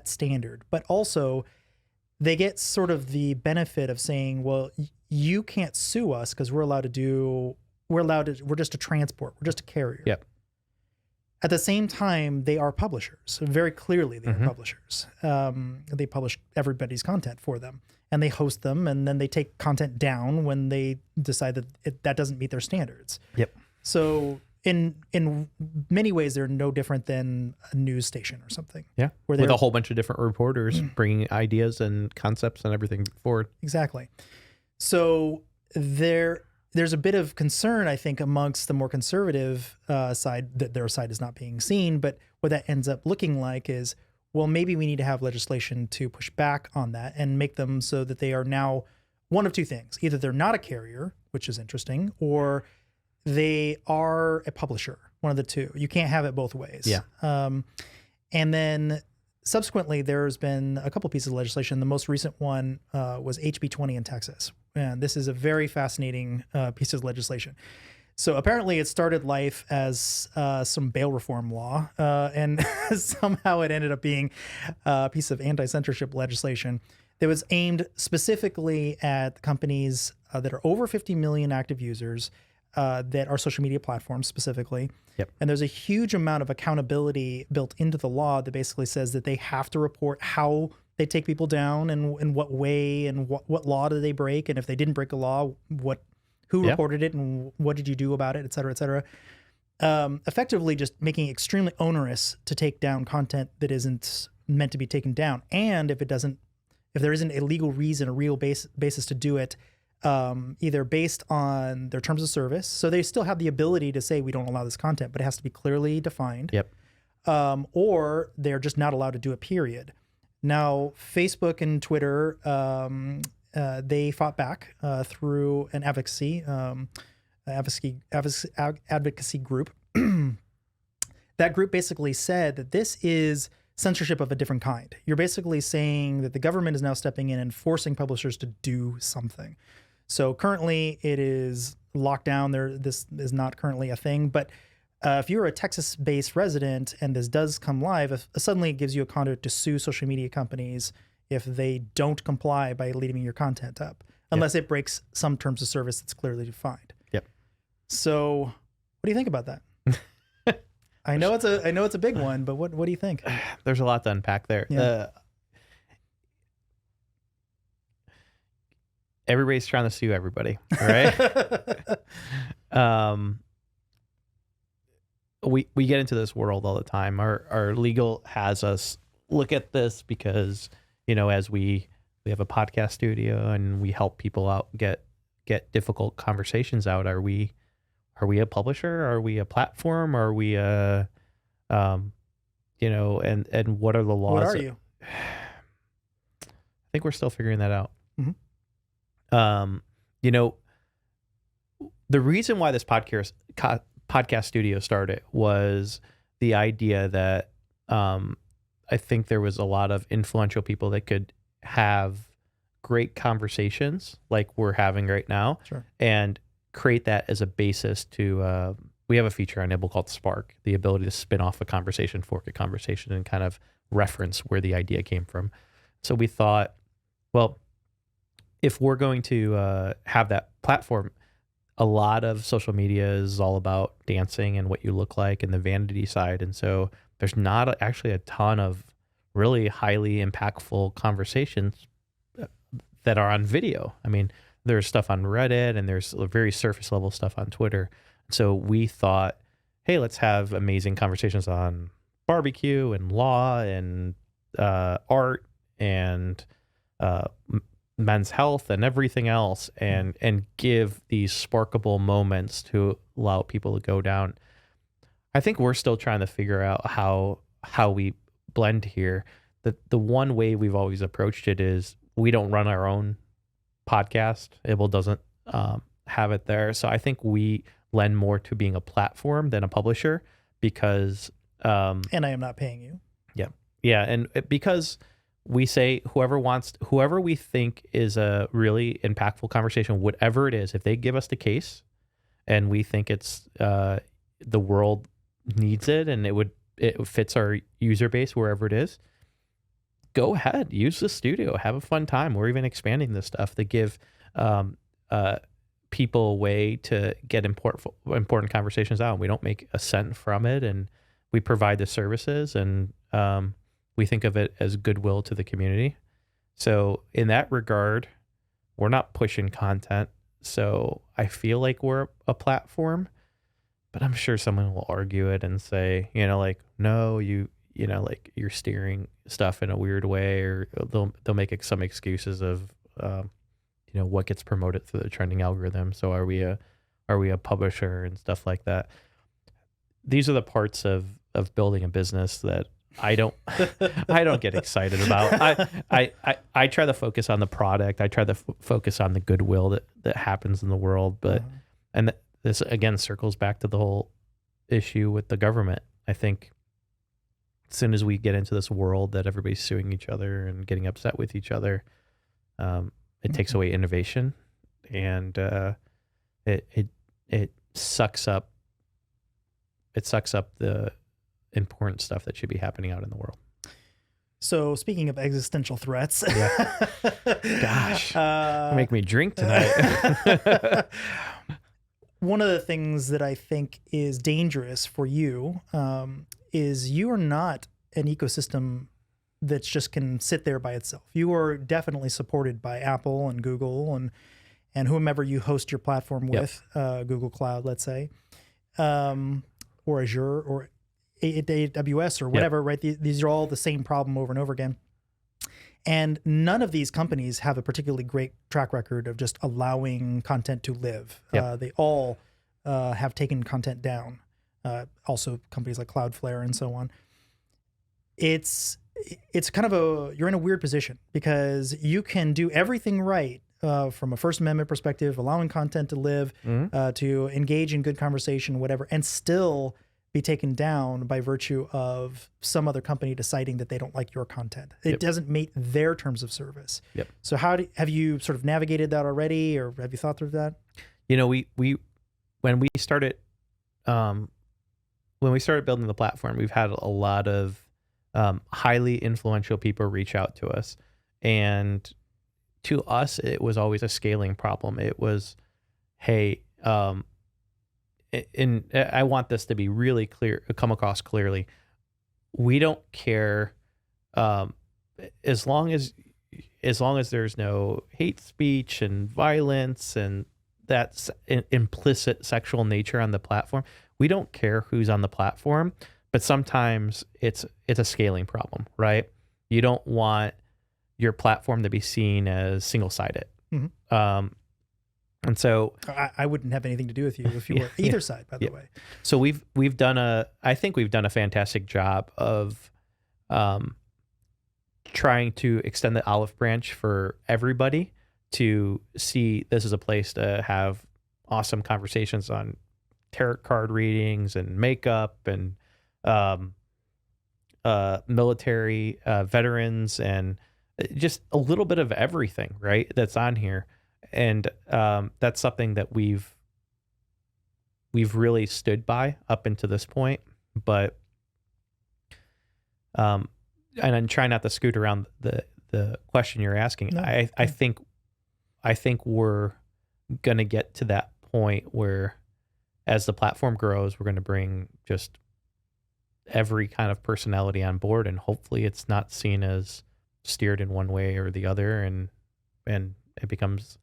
standard. But also they get sort of the benefit of saying, well, you can't sue us because we're just a transport. We're just a carrier. Yep. At the same time, they are publishers. Very clearly, they are publishers. They publish everybody's content for them, and they host them, and then they take content down when they decide that that doesn't meet their standards. Yep. So in many ways, they're no different than a news station or something. Yeah, with a whole bunch of different reporters bringing ideas and concepts and everything forward. Exactly. So there's a bit of concern, I think, amongst the more conservative side that their side is not being seen. But what that ends up looking like is, well, maybe we need to have legislation to push back on that and make them so that they are now one of two things. Either they're not a carrier, which is interesting, or they are a publisher, one of the two. You can't have it both ways. Yeah. And then subsequently, there's been a couple pieces of legislation. The most recent one was HB 20 in Texas. And this is a very fascinating piece of legislation. So apparently it started life as some bail reform law, and somehow it ended up being a piece of anti-censorship legislation that was aimed specifically at companies that are over 50 million active users that are social media platforms specifically. Yep. And there's a huge amount of accountability built into the law that basically says that they have to report how they take people down and in what way and what law do they break. And if they didn't break a law, who reported it and what did you do about it, et cetera, et cetera. Effectively just making it extremely onerous to take down content that isn't meant to be taken down. And if there isn't a legal reason, a real basis to do it, either based on their terms of service. So they still have the ability to say, we don't allow this content, but it has to be clearly defined. Yep. Or they're just not allowed to do it, period. Now, Facebook and Twitter, they fought back through an advocacy group. That group basically said that this is censorship of a different kind. You're basically saying that the government is now stepping in and forcing publishers to do something. So currently it is locked down. This is not currently a thing, but if you're a Texas-based resident and this does come live, suddenly it gives you a conduit to sue social media companies if they don't comply by leaving your content up, unless it breaks some terms of service that's clearly defined. Yep. So what do you think about that? I know it's a big one, but what do you think? There's a lot to unpack there. Yeah. Everybody's trying to sue everybody, right? We get into this world all the time. Our legal has us look at this because, as we have a podcast studio and we help people out get difficult conversations out. Are we a publisher? Are we a platform? Are we and what are the laws? What are you? I think we're still figuring that out. Mm-hmm. The reason why this podcast studio started was the idea that I think there was a lot of influential people that could have great conversations like we're having right now, sure, and create that as a basis to we have a feature on Ibble called Spark, the ability to spin off a conversation, fork a conversation, and kind of reference where the idea came from. So we thought, well, if we're going to have that platform, a lot of social media is all about dancing and what you look like and the vanity side. And so there's not actually a ton of really highly impactful conversations that are on video. I mean, there's stuff on Reddit and there's very surface level stuff on Twitter. So we thought, hey, let's have amazing conversations on barbecue and law and art and men's health and everything else, and give these sparkable moments to allow people to go down. I think we're still trying to figure out how we blend here. the one way we've always approached it is we don't run our own podcast. Ibble doesn't have it there. So I think we lend more to being a platform than a publisher because... and I am not paying you. Yeah. Yeah. And because we say whoever we think is a really impactful conversation, whatever it is, if they give us the case and we think it's the world needs it and it fits our user base wherever it is, go ahead, use the studio, have a fun time. We're even expanding this stuff to give people a way to get important conversations out. We don't make a cent from it, and we provide the services, and we think of it as goodwill to the community. So in that regard, we're not pushing content. So I feel like we're a platform, but I'm sure someone will argue it and say, like, no, like you're steering stuff in a weird way, or they'll make some excuses of, what gets promoted through the trending algorithm. So are we a publisher and stuff like that? These are the parts of building a business that I don't get excited about. I try to focus on the product. I try to focus on the goodwill that happens in the world. But and this again circles back to the whole issue with the government. I think as soon as we get into this world that everybody's suing each other and getting upset with each other, it takes away innovation, and it sucks up. It sucks up the important stuff that should be happening out in the world. So speaking of existential threats, gosh, make me drink tonight. One of the things that I think is dangerous for you is you are not an ecosystem that just can sit there by itself. You are definitely supported by Apple and Google and whomever you host your platform with, Google Cloud, let's say, or Azure or AWS or whatever, right? These are all the same problem over and over again. And none of these companies have a particularly great track record of just allowing content to live. They all have taken content down. Also companies like Cloudflare and so on. It's kind of you're in a weird position because you can do everything right from a First Amendment perspective, allowing content to live, to engage in good conversation, whatever, and still be taken down by virtue of some other company deciding that they don't like your content. It doesn't meet their terms of service. So have you sort of navigated that already, or have you thought through that? We when we started building the platform, we've had a lot of highly influential people reach out to us, and to us, it was always a scaling problem. It was, hey, and I want this to be really clear, come across clearly. We don't care as long as there's no hate speech and violence and that's implicit sexual nature on the platform. We don't care who's on the platform, but sometimes it's a scaling problem, right? You don't want your platform to be seen as single-sided. And so I wouldn't have anything to do with you if you were either side, by the way. So I think we've done a fantastic job of trying to extend the olive branch for everybody to see this is a place to have awesome conversations on tarot card readings and makeup and military veterans and just a little bit of everything, right? That's on here. And that's something that we've really stood by up until this point. But and I'm trying not to scoot around the question you're asking. No. I think we're gonna get to that point where, as the platform grows, we're gonna bring just every kind of personality on board, and hopefully, it's not seen as steered in one way or the other, and it becomes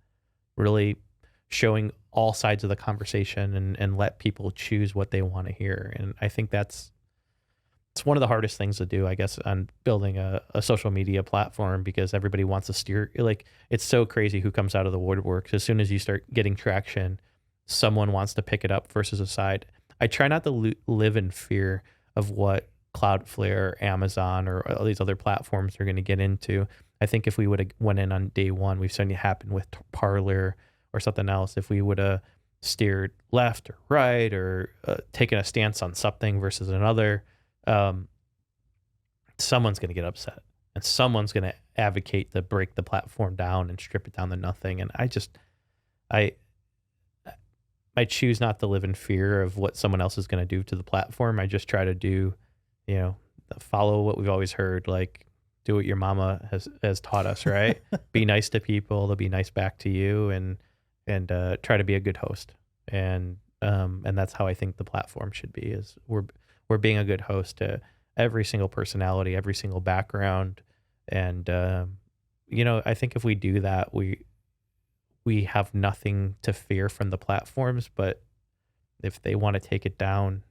really showing all sides of the conversation and let people choose what they want to hear. And I think it's one of the hardest things to do, I guess, on building a social media platform, because everybody wants to steer. Like, it's so crazy who comes out of the woodwork. As soon as you start getting traction, someone wants to pick it up versus a side. I try not to live in fear of what Cloudflare, Amazon, or all these other platforms are going to get into. I think if we would have went in on day one, we've seen it happen with Parler or something else. If we would have steered left or right or taken a stance on something versus another, someone's going to get upset and someone's going to advocate to break the platform down and strip it down to nothing. And I choose not to live in fear of what someone else is going to do to the platform. I just try to do, follow what we've always heard, like do what your mama has taught us, right? Be nice to people, they'll be nice back to you, and try to be a good host. And that's how I think the platform should be, is we're being a good host to every single personality, every single background. And, I think if we do that, we have nothing to fear from the platforms, but if they want to take it down,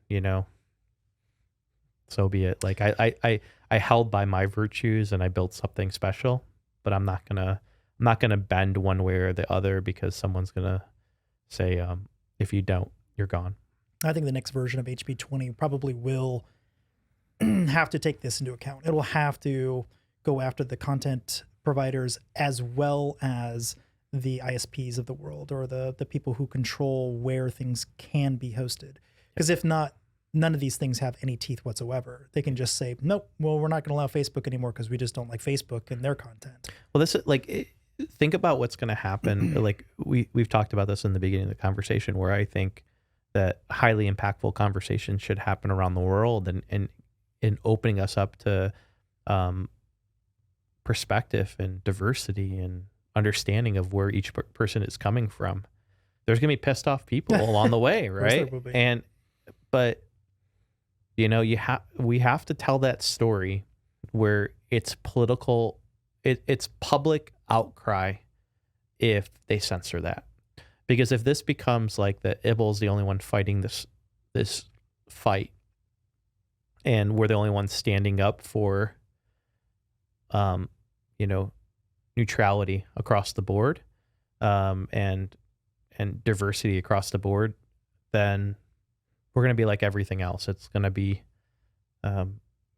so be it. Like I held by my virtues and I built something special, but I'm not gonna bend one way or the other because someone's gonna say, if you don't, you're gone. I think the next version of HB20 probably will have to take this into account. It will have to go after the content providers as well as the ISPs of the world, or the people who control where things can be hosted. Because if not, none of these things have any teeth whatsoever. They can just say, nope, well, we're not going to allow Facebook anymore because we just don't like Facebook and their content. Well, this is think about what's going to happen. Like we've talked about this in the beginning of the conversation, where I think that highly impactful conversations should happen around the world, and in opening us up to perspective and diversity and understanding of where each person is coming from. There's going to be pissed off people along the way, right? But we have to tell that story where it's political, it's public outcry if they censor that. Because if this becomes like that Ibble is the only one fighting this fight, and we're the only ones standing up for neutrality across the board, and diversity across the board, then we're going to be like everything else. It's going to be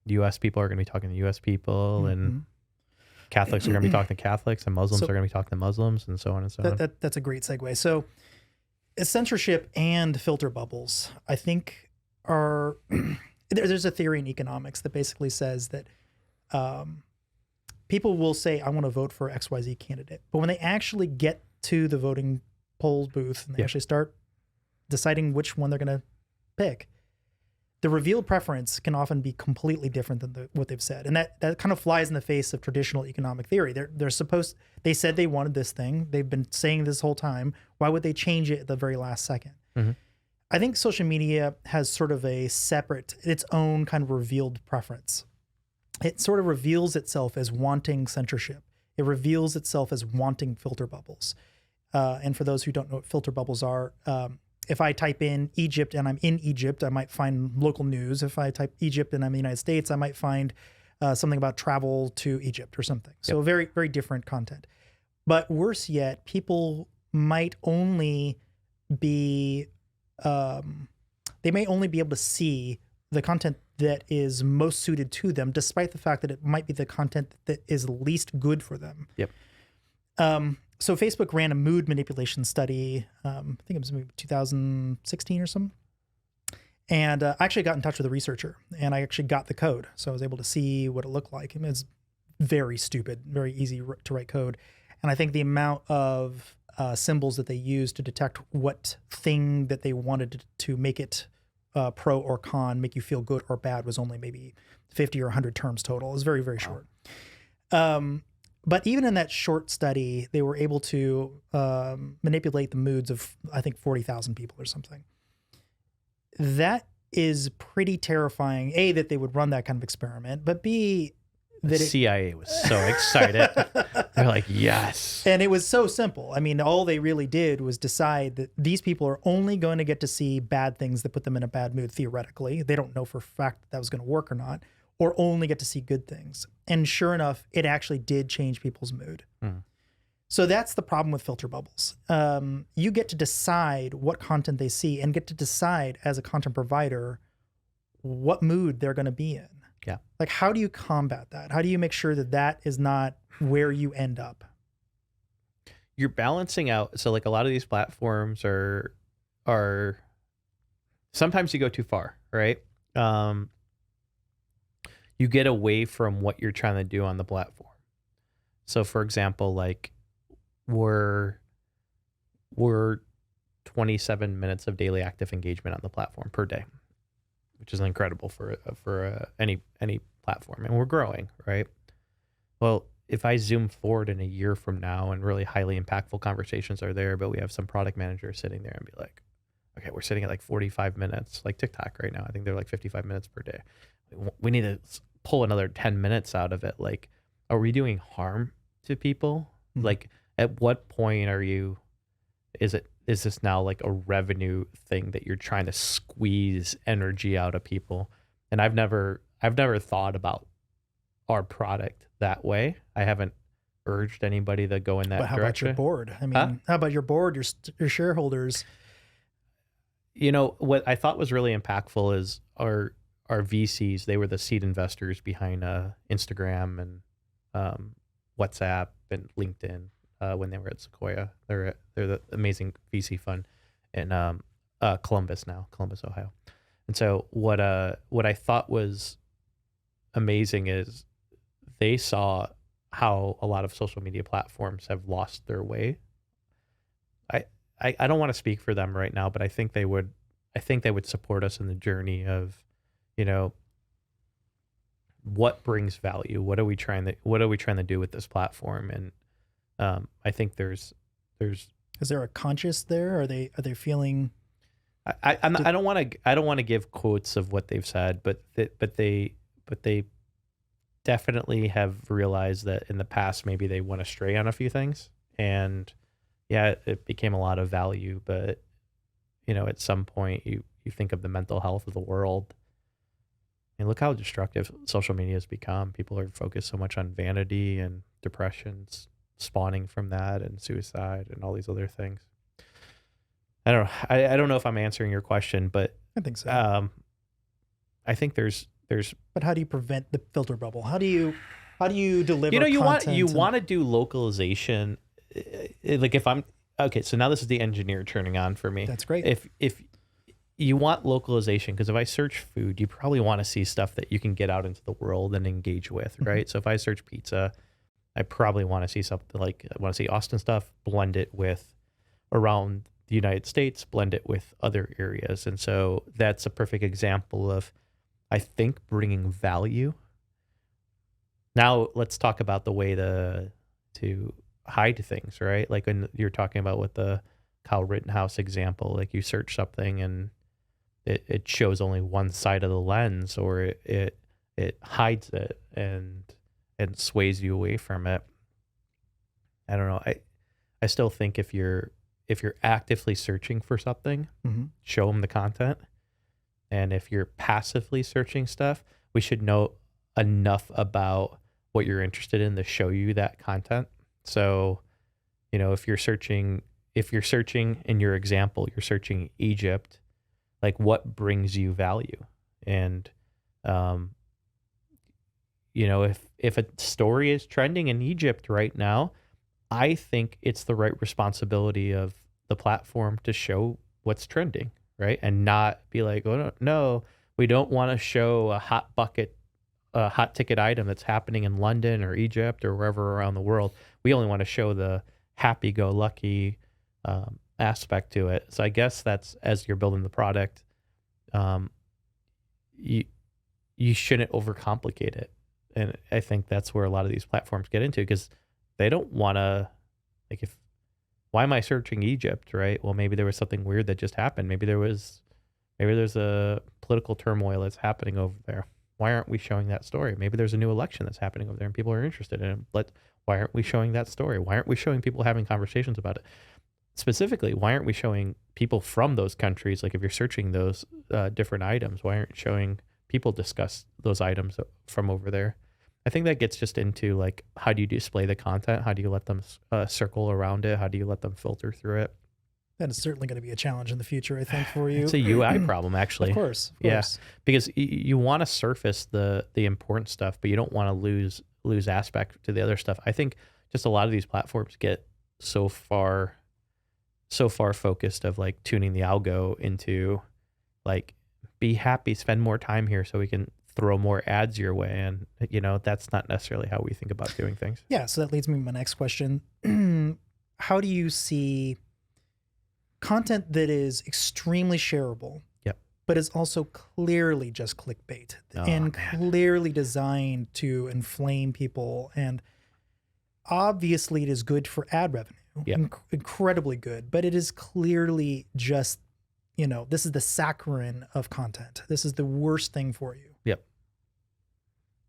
U.S. people are going to be talking to U.S. people, and Catholics are going to be talking to Catholics, and Muslims are going to be talking to Muslims, and so on and so on. That's a great segue. So censorship and filter bubbles, I think, are there's a theory in economics that basically says that people will say, I want to vote for XYZ candidate. But when they actually get to the voting poll booth and they actually start deciding which one they're going to pick, the revealed preference can often be completely different than what they've said. And that kind of flies in the face of traditional economic theory. They said they wanted this thing. They've been saying this whole time. Why would they change it at the very last second? Mm-hmm. I think social media has sort of its own kind of revealed preference. It sort of reveals itself as wanting censorship. It reveals itself as wanting filter bubbles. And for those who don't know what filter bubbles are, if I type in Egypt and I'm in Egypt, I might find local news. If I type Egypt and I'm in the United States, I might find something about travel to Egypt or something. So very, very different content. But worse yet, people might only be, they may only be able to see the content that is most suited to them, despite the fact that it might be the content that is least good for them. Yep. So Facebook ran a mood manipulation study, I think it was maybe 2016 or something. And I actually got in touch with a researcher, and I actually got the code. So I was able to see what it looked like. I mean, it's very stupid, very easy to write code. And I think the amount of symbols that they used to detect what thing that they wanted to make it pro or con, make you feel good or bad, was only maybe 50 or 100 terms total. It was very, very short. But even in that short study, they were able to manipulate the moods of, I think, 40,000 people or something. That is pretty terrifying. A, that they would run that kind of experiment, but B, the CIA was so excited. They're like, yes. And it was so simple. I mean, all they really did was decide that these people are only going to get to see bad things that put them in a bad mood, theoretically. They don't know for a fact that was going to work or not, or only get to see good things. And sure enough, it actually did change people's mood. So that's the problem with filter bubbles. You get to decide what content they see and get to decide as a content provider what mood they're going to be in. Yeah. Like, how do you combat that? How do you make sure that that is not where you end up? You're balancing out. So like a lot of these platforms are sometimes you go too far, right? You get away from what you're trying to do on the platform. So for example, like we're 27 minutes of daily active engagement on the platform per day, which is incredible for any platform, and we're growing, right? Well, if I zoom forward in a year from now and really highly impactful conversations are there, but we have some product managers sitting there and be like, okay, we're sitting at like 45 minutes, like TikTok right now. I think they're like 55 minutes per day. We need to pull another 10 minutes out of it. Like, are we doing harm to people? Mm-hmm. Like, at what point is this now like a revenue thing that you're trying to squeeze energy out of people? And I've never thought about our product that way. I haven't urged anybody to go in that direction. But how about your board? I mean, how about your board, your shareholders? You know, what I thought was really impactful is our VCs. They were the seed investors behind Instagram and WhatsApp and LinkedIn when they were at Sequoia. They're the amazing VC fund in Columbus, Ohio. And so what I thought was amazing is they saw how a lot of social media platforms have lost their way. I don't want to speak for them right now, but I think they would support us in the journey of, you know, what brings value? What are we trying to do with this platform? And I think there's is there a conscious there? Are they feeling? I don't want to give quotes of what they've said, but they definitely have realized that in the past maybe they went astray on a few things, and yeah, it became a lot of value, but you know, at some point you think of the mental health of the world. And look how destructive social media has become. People are focused so much on vanity and depressions spawning from that, and suicide and all these other things. I don't know. I don't know if I'm answering your question, but I think so. I think there's. But how do you prevent the filter bubble? How do you deliver? You know, you content want to do localization. Like if I'm okay, so now this is the engineer turning on for me. That's great. If you want localization, because if I search food, you probably want to see stuff that you can get out into the world and engage with, right? So if I search pizza, I probably want to see something like, I want to see Austin stuff, blend it with around the United States, blend it with other areas. And so that's a perfect example of, I think, bringing value. Now let's talk about the way to hide things, right? Like when you're talking about with the Kyle Rittenhouse example, like you search something and it shows only one side of the lens, or it hides it and sways you away from it. I don't know. I still think if you're actively searching for something, show them the content. And if you're passively searching stuff, we should know enough about what you're interested in to show you that content. So, you know, if you're searching in your example, you're searching Egypt, like what brings you value? And, you know, if a story is trending in Egypt right now, I think it's the right responsibility of the platform to show what's trending, right? And not be like, oh no, we don't want to show a hot ticket item that's happening in London or Egypt or wherever around the world. We only want to show the happy-go-lucky aspect to it. So I guess that's, as you're building the product, you shouldn't overcomplicate it. And I think that's where a lot of these platforms get into, because they don't want to, like, why am I searching Egypt, right? Well, maybe there was something weird that just happened. Maybe there's a political turmoil that's happening over there. Why aren't we showing that story? Maybe there's a new election that's happening over there and people are interested in it. Why aren't we showing that story? Why aren't we showing people having conversations about it? Specifically, why aren't we showing people from those countries? Like if you're searching those different items, why aren't you showing people discuss those items from over there? I think that gets just into like, how do you display the content? How do you let them circle around it? How do you let them filter through it? That is certainly going to be a challenge in the future, I think, for you. It's a UI problem, actually. Of course. Yeah, because you want to surface the important stuff, but you don't want to lose aspect to the other stuff. I think just a lot of these platforms get so far focused of like tuning the algo into like, be happy, spend more time here so we can throw more ads your way. And, that's not necessarily how we think about doing things. Yeah. So that leads me to my next question. How do you see content that is extremely shareable, but is also clearly just clickbait clearly designed to inflame people? And obviously it is good for ad revenue, incredibly good, but it is clearly just, this is the saccharin of content. This is the worst thing for you. Yep.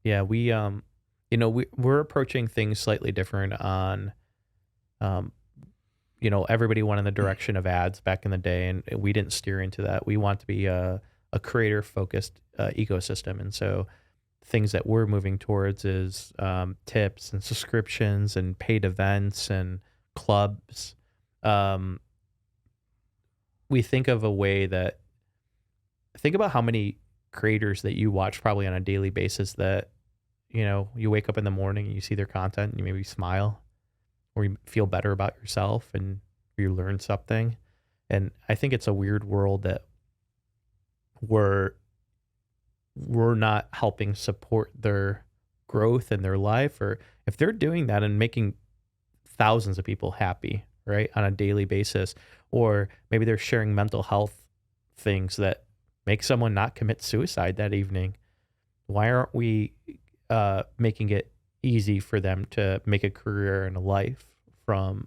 Yeah. We're approaching things slightly different on, everybody went in the direction of ads back in the day, and we didn't steer into that. We want to be a creator-focused ecosystem. And so things that we're moving towards is tips and subscriptions and paid events and clubs. We think of a way that, think about how many creators that you watch probably on a daily basis that, you wake up in the morning and you see their content and you maybe smile, or you feel better about yourself and you learn something. And I think it's a weird world that we're not helping support their growth in their life, or if they're doing that and making thousands of people happy, right, on a daily basis, or maybe they're sharing mental health things that make someone not commit suicide that evening. Why aren't we making it easy for them to make a career and a life from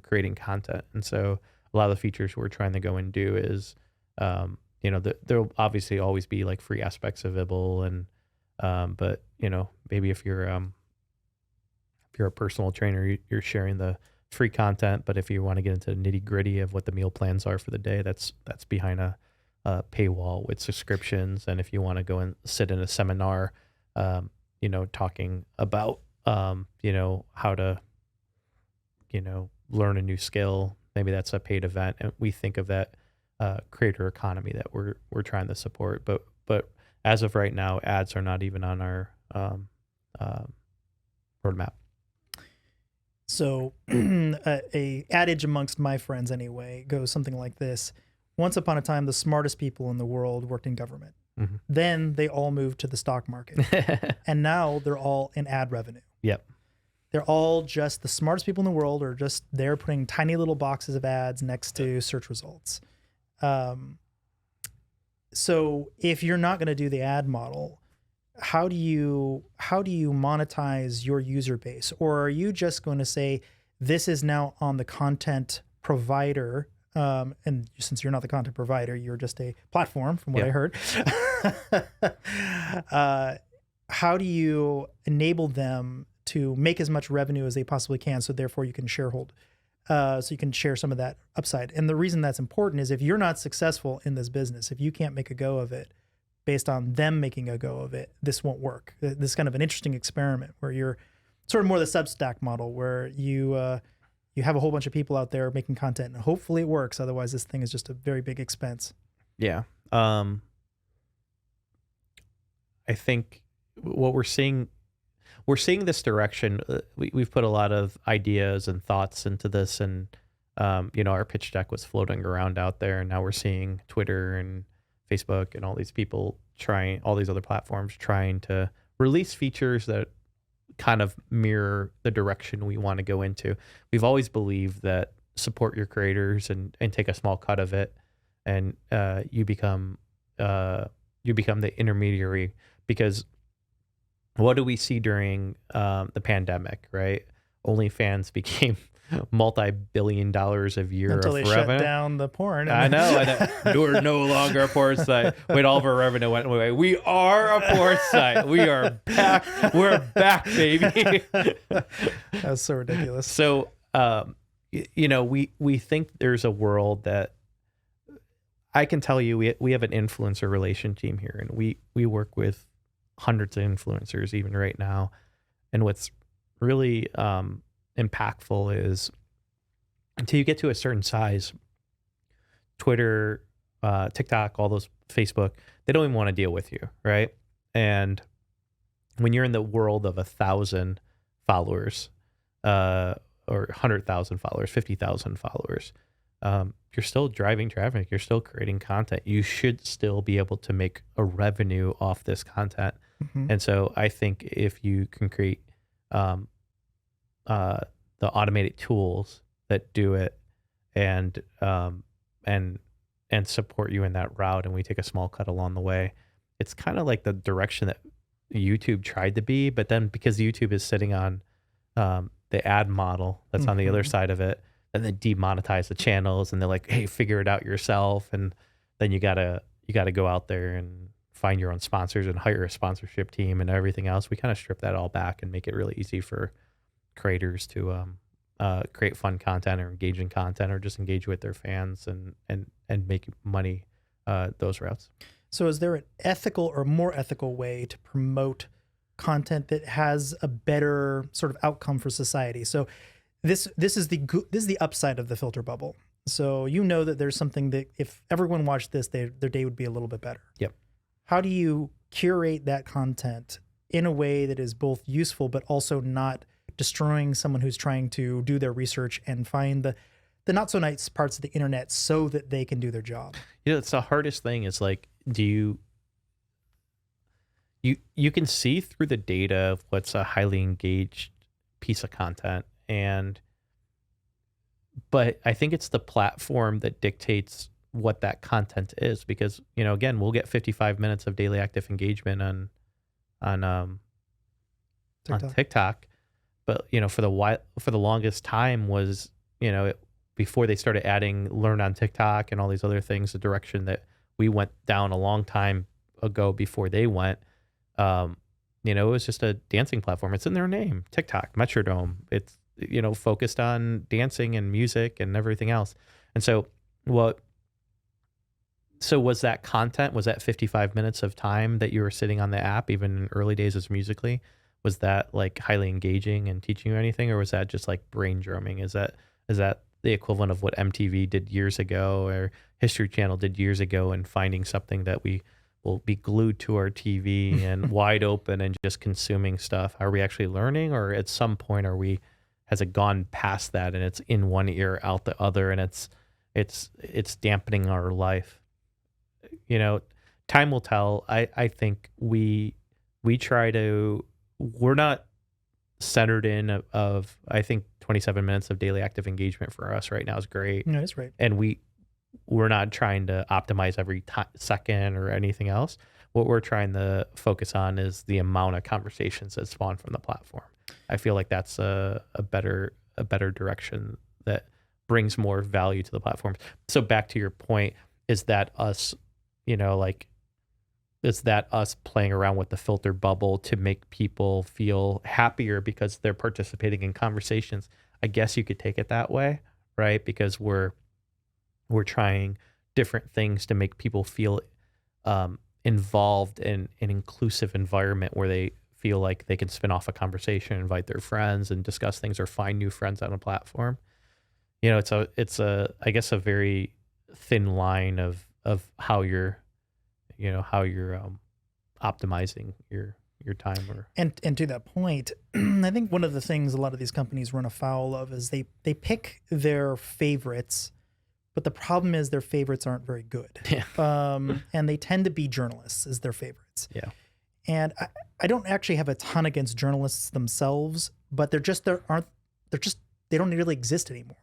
creating content? And so a lot of the features we're trying to go and do is, there'll obviously always be like free aspects of Ibble, and but maybe if you're a personal trainer, you're sharing the free content. But if you want to get into the nitty gritty of what the meal plans are for the day, that's behind a paywall with subscriptions. And if you want to go and sit in a seminar, talking about how to learn a new skill, maybe that's a paid event. And we think of that creator economy that we're trying to support. But as of right now, ads are not even on our roadmap. So a adage amongst my friends anyway goes something like this: once upon a time, the smartest people in the world worked in government. Mm-hmm. Then they all moved to the stock market. And now they're all in ad revenue. Yep. They're all just the smartest people in the world, or just they're putting tiny little boxes of ads next to search results. So if you're not going to do the ad model, how do you monetize your user base? Or are you just going to say, this is now on the content provider? And since you're not the content provider, you're just a platform, from what I heard. How do you enable them to make as much revenue as they possibly can, so therefore you can so you can share some of that upside? And the reason that's important is, if you're not successful in this business, if you can't make a go of it based on them making a go of it, this won't work. This is kind of an interesting experiment where you're sort of more the Substack model, where you have a whole bunch of people out there making content, and hopefully it works. Otherwise, this thing is just a very big expense. Yeah. I think what we're seeing this direction. We've put a lot of ideas and thoughts into this, and our pitch deck was floating around out there, and now we're seeing Twitter and Facebook and all these people all these other platforms trying to release features that kind of mirror the direction we want to go into. We've always believed that support your creators and take a small cut of it, and you become the intermediary. Because what do we see during the pandemic, right? OnlyFans became multi-billion dollars a year until of they revenue. Shut down the porn. I know. We're no longer a porn site. Wait, all of our revenue went away. We are a porn site. We are back. We're back, baby. That's so ridiculous. So, we think there's a world that, I can tell you, we have an influencer relation team here, and we work with hundreds of influencers even right now. And what's really impactful is, until you get to a certain size, Twitter, TikTok, all those, Facebook, they don't even want to deal with you, right? And when you're in the world of 1,000 followers, or 100,000 followers, 50,000 followers, you're still driving traffic. You're still creating content. You should still be able to make a revenue off this content. Mm-hmm. And so I think if you can create the automated tools that do it and support you in that route, and we take a small cut along the way, it's kind of like the direction that YouTube tried to be, but then because YouTube is sitting on the ad model that's on the other side of it, and they demonetize the channels, and they're like, hey, figure it out yourself, and then you gotta go out there and find your own sponsors and hire a sponsorship team and everything else. We kind of strip that all back and make it really easy for creators to create fun content or engaging content, or just engage with their fans and make money those routes. So is there an ethical or more ethical way to promote content that has a better sort of outcome for society? So this is the upside of the filter bubble. So you know that there's something that if everyone watched this, their day would be a little bit better. Yep. How do you curate that content in a way that is both useful but also not destroying someone who's trying to do their research and find the not so nice parts of the internet so that they can do their job? You know, it's the hardest thing is like, you can see through the data of what's a highly engaged piece of content, but I think it's the platform that dictates what that content is, because, you know, again, we'll get 55 minutes of daily active engagement on TikTok, but, you know, for the longest time was, you know, before they started adding learn on TikTok and all these other things, the direction that we went down a long time ago before they went, you know, it was just a dancing platform. It's in their name, TikTok, Metrodome. It's, you know, focused on dancing and music and everything else. And so was that content, was that 55 minutes of time that you were sitting on the app, even in early days as Musical.ly, was that like highly engaging and teaching you anything? Or was that just like brain drumming? Is that the equivalent of what MTV did years ago or History Channel did years ago, and finding something that we will be glued to our TV and wide open and just consuming stuff? Are we actually learning, or at some point has it gone past that and it's in one ear out the other, and it's dampening our life? You know, time will tell. I think we're not centered in of I think 27 minutes of daily active engagement for us right now is great. No, that's right. And we're not trying to optimize every second or anything else. What we're trying to focus on is the amount of conversations that spawn from the platform. I feel like that's a better direction that brings more value to the platform. So back to your point, is that us, you know, like, is that us playing around with the filter bubble to make people feel happier because they're participating in conversations? I guess you could take it that way, right? Because we're trying different things to make people feel involved in an inclusive environment where they feel like they can spin off a conversation, invite their friends, and discuss things, or find new friends on a platform. You know, it's a I guess a very thin line of how you're optimizing your time. And to that point, I think one of the things a lot of these companies run afoul of is they pick their favorites, but the problem is their favorites aren't very good. Yeah. And they tend to be journalists as their favorites. Yeah. And I don't actually have a ton against journalists themselves, but they don't really exist anymore.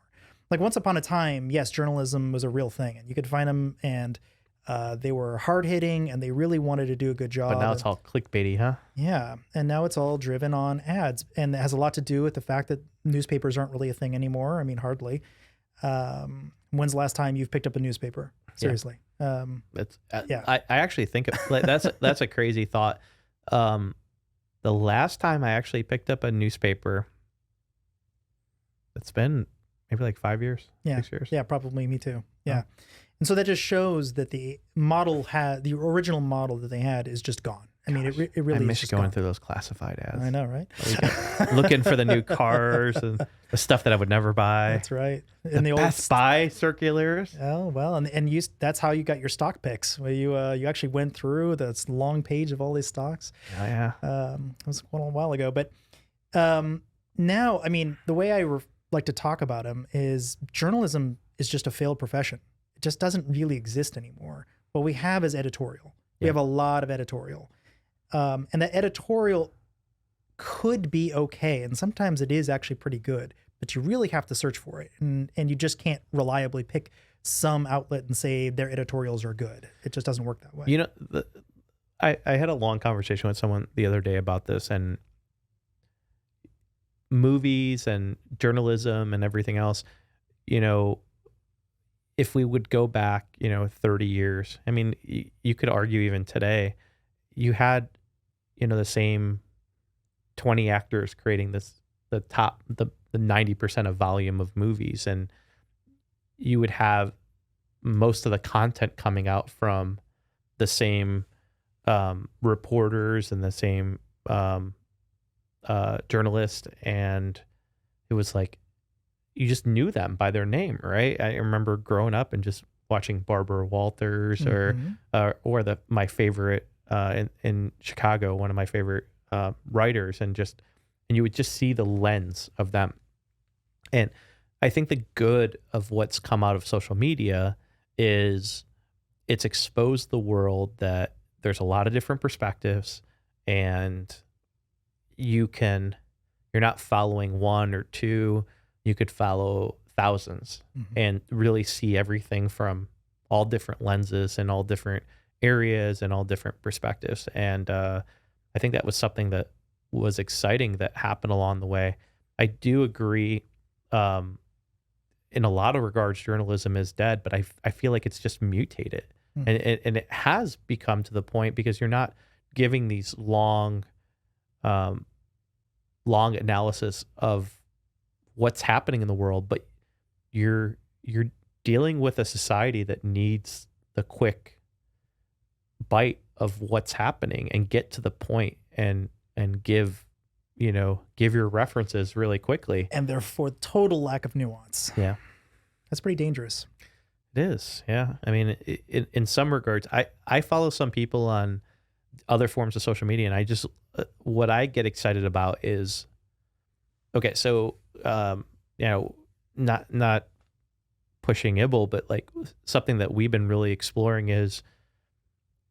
Like once upon a time, yes, journalism was a real thing, and you could find them, and they were hard hitting, and they really wanted to do a good job. But now it's all clickbaity, huh? Yeah. And now it's all driven on ads, and it has a lot to do with the fact that newspapers aren't really a thing anymore. I mean, hardly. When's the last time you've picked up a newspaper? Seriously. Yeah. Yeah. I actually think like that's a crazy thought. The last time I actually picked up a newspaper, it's been maybe like 5 years, 6 years. Yeah, probably me too. Yeah. And so that just shows that the original model that they had is just gone. I mean, it really I is miss just going gone. through those classified ads. I know, right? Looking for the new cars and the stuff that I would never buy. That's right. The And the old Best Buy circulars. Oh, well, and you, that's how you got your stock picks, where you actually went through this long page of all these stocks. Oh, yeah. It was quite a while ago, but now, I mean, the way I like to talk about them is journalism is just a failed profession. It just doesn't really exist anymore. What we have is editorial. We have a lot of editorial. And the editorial could be okay. And sometimes it is actually pretty good, but you really have to search for it. And you just can't reliably pick some outlet and say their editorials are good. It just doesn't work that way. You know, I had a long conversation with someone the other day about this, and movies and journalism and everything else, you know, if we would go back, 30 years, I mean, you could argue even today, you had, the same 20 actors creating the 90% of volume of movies. And you would have most of the content coming out from the same reporters and the same journalist. And it was like, you just knew them by their name, right? I remember growing up and just watching Barbara Walters or my favorite in Chicago, one of my favorite writers, and you would just see the lens of them. And I think the good of what's come out of social media is it's exposed the world that there's a lot of different perspectives, and you're not following one or two. You could follow thousands and really see everything from all different lenses and all different areas and all different perspectives. And I think that was something that was exciting that happened along the way. I do agree. In a lot of regards, journalism is dead, but I feel like it's just mutated. And it has become to the point because you're not giving these long analysis of what's happening in the world, but you're dealing with a society that needs the quick bite of what's happening and get to the point and give your references really quickly. And therefore total lack of nuance. Yeah. That's pretty dangerous. It is. Yeah. I mean, in some regards, I follow some people on other forms of social media, and I just, what I get excited about is, okay, so, not pushing Ibble, but like something that we've been really exploring is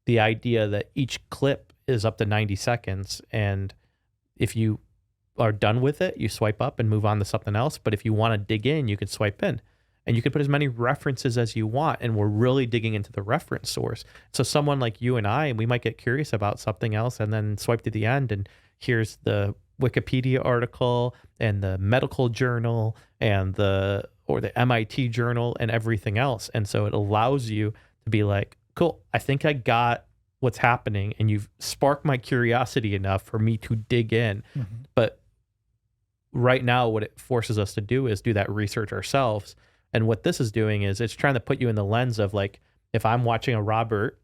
the idea that each clip is up to 90 seconds. And if you are done with it, you swipe up and move on to something else. But if you want to dig in, you can swipe in and you can put as many references as you want. And we're really digging into the reference source. So someone like you and we might get curious about something else and then swipe to the end, and here's the Wikipedia article and the medical journal and the MIT journal and everything else. And so it allows you to be like, cool, I think I got what's happening, and you've sparked my curiosity enough for me to dig in. But right now, what it forces us to do is do that research ourselves. And what this is doing is it's trying to put you in the lens of, like, if I'm watching a Robert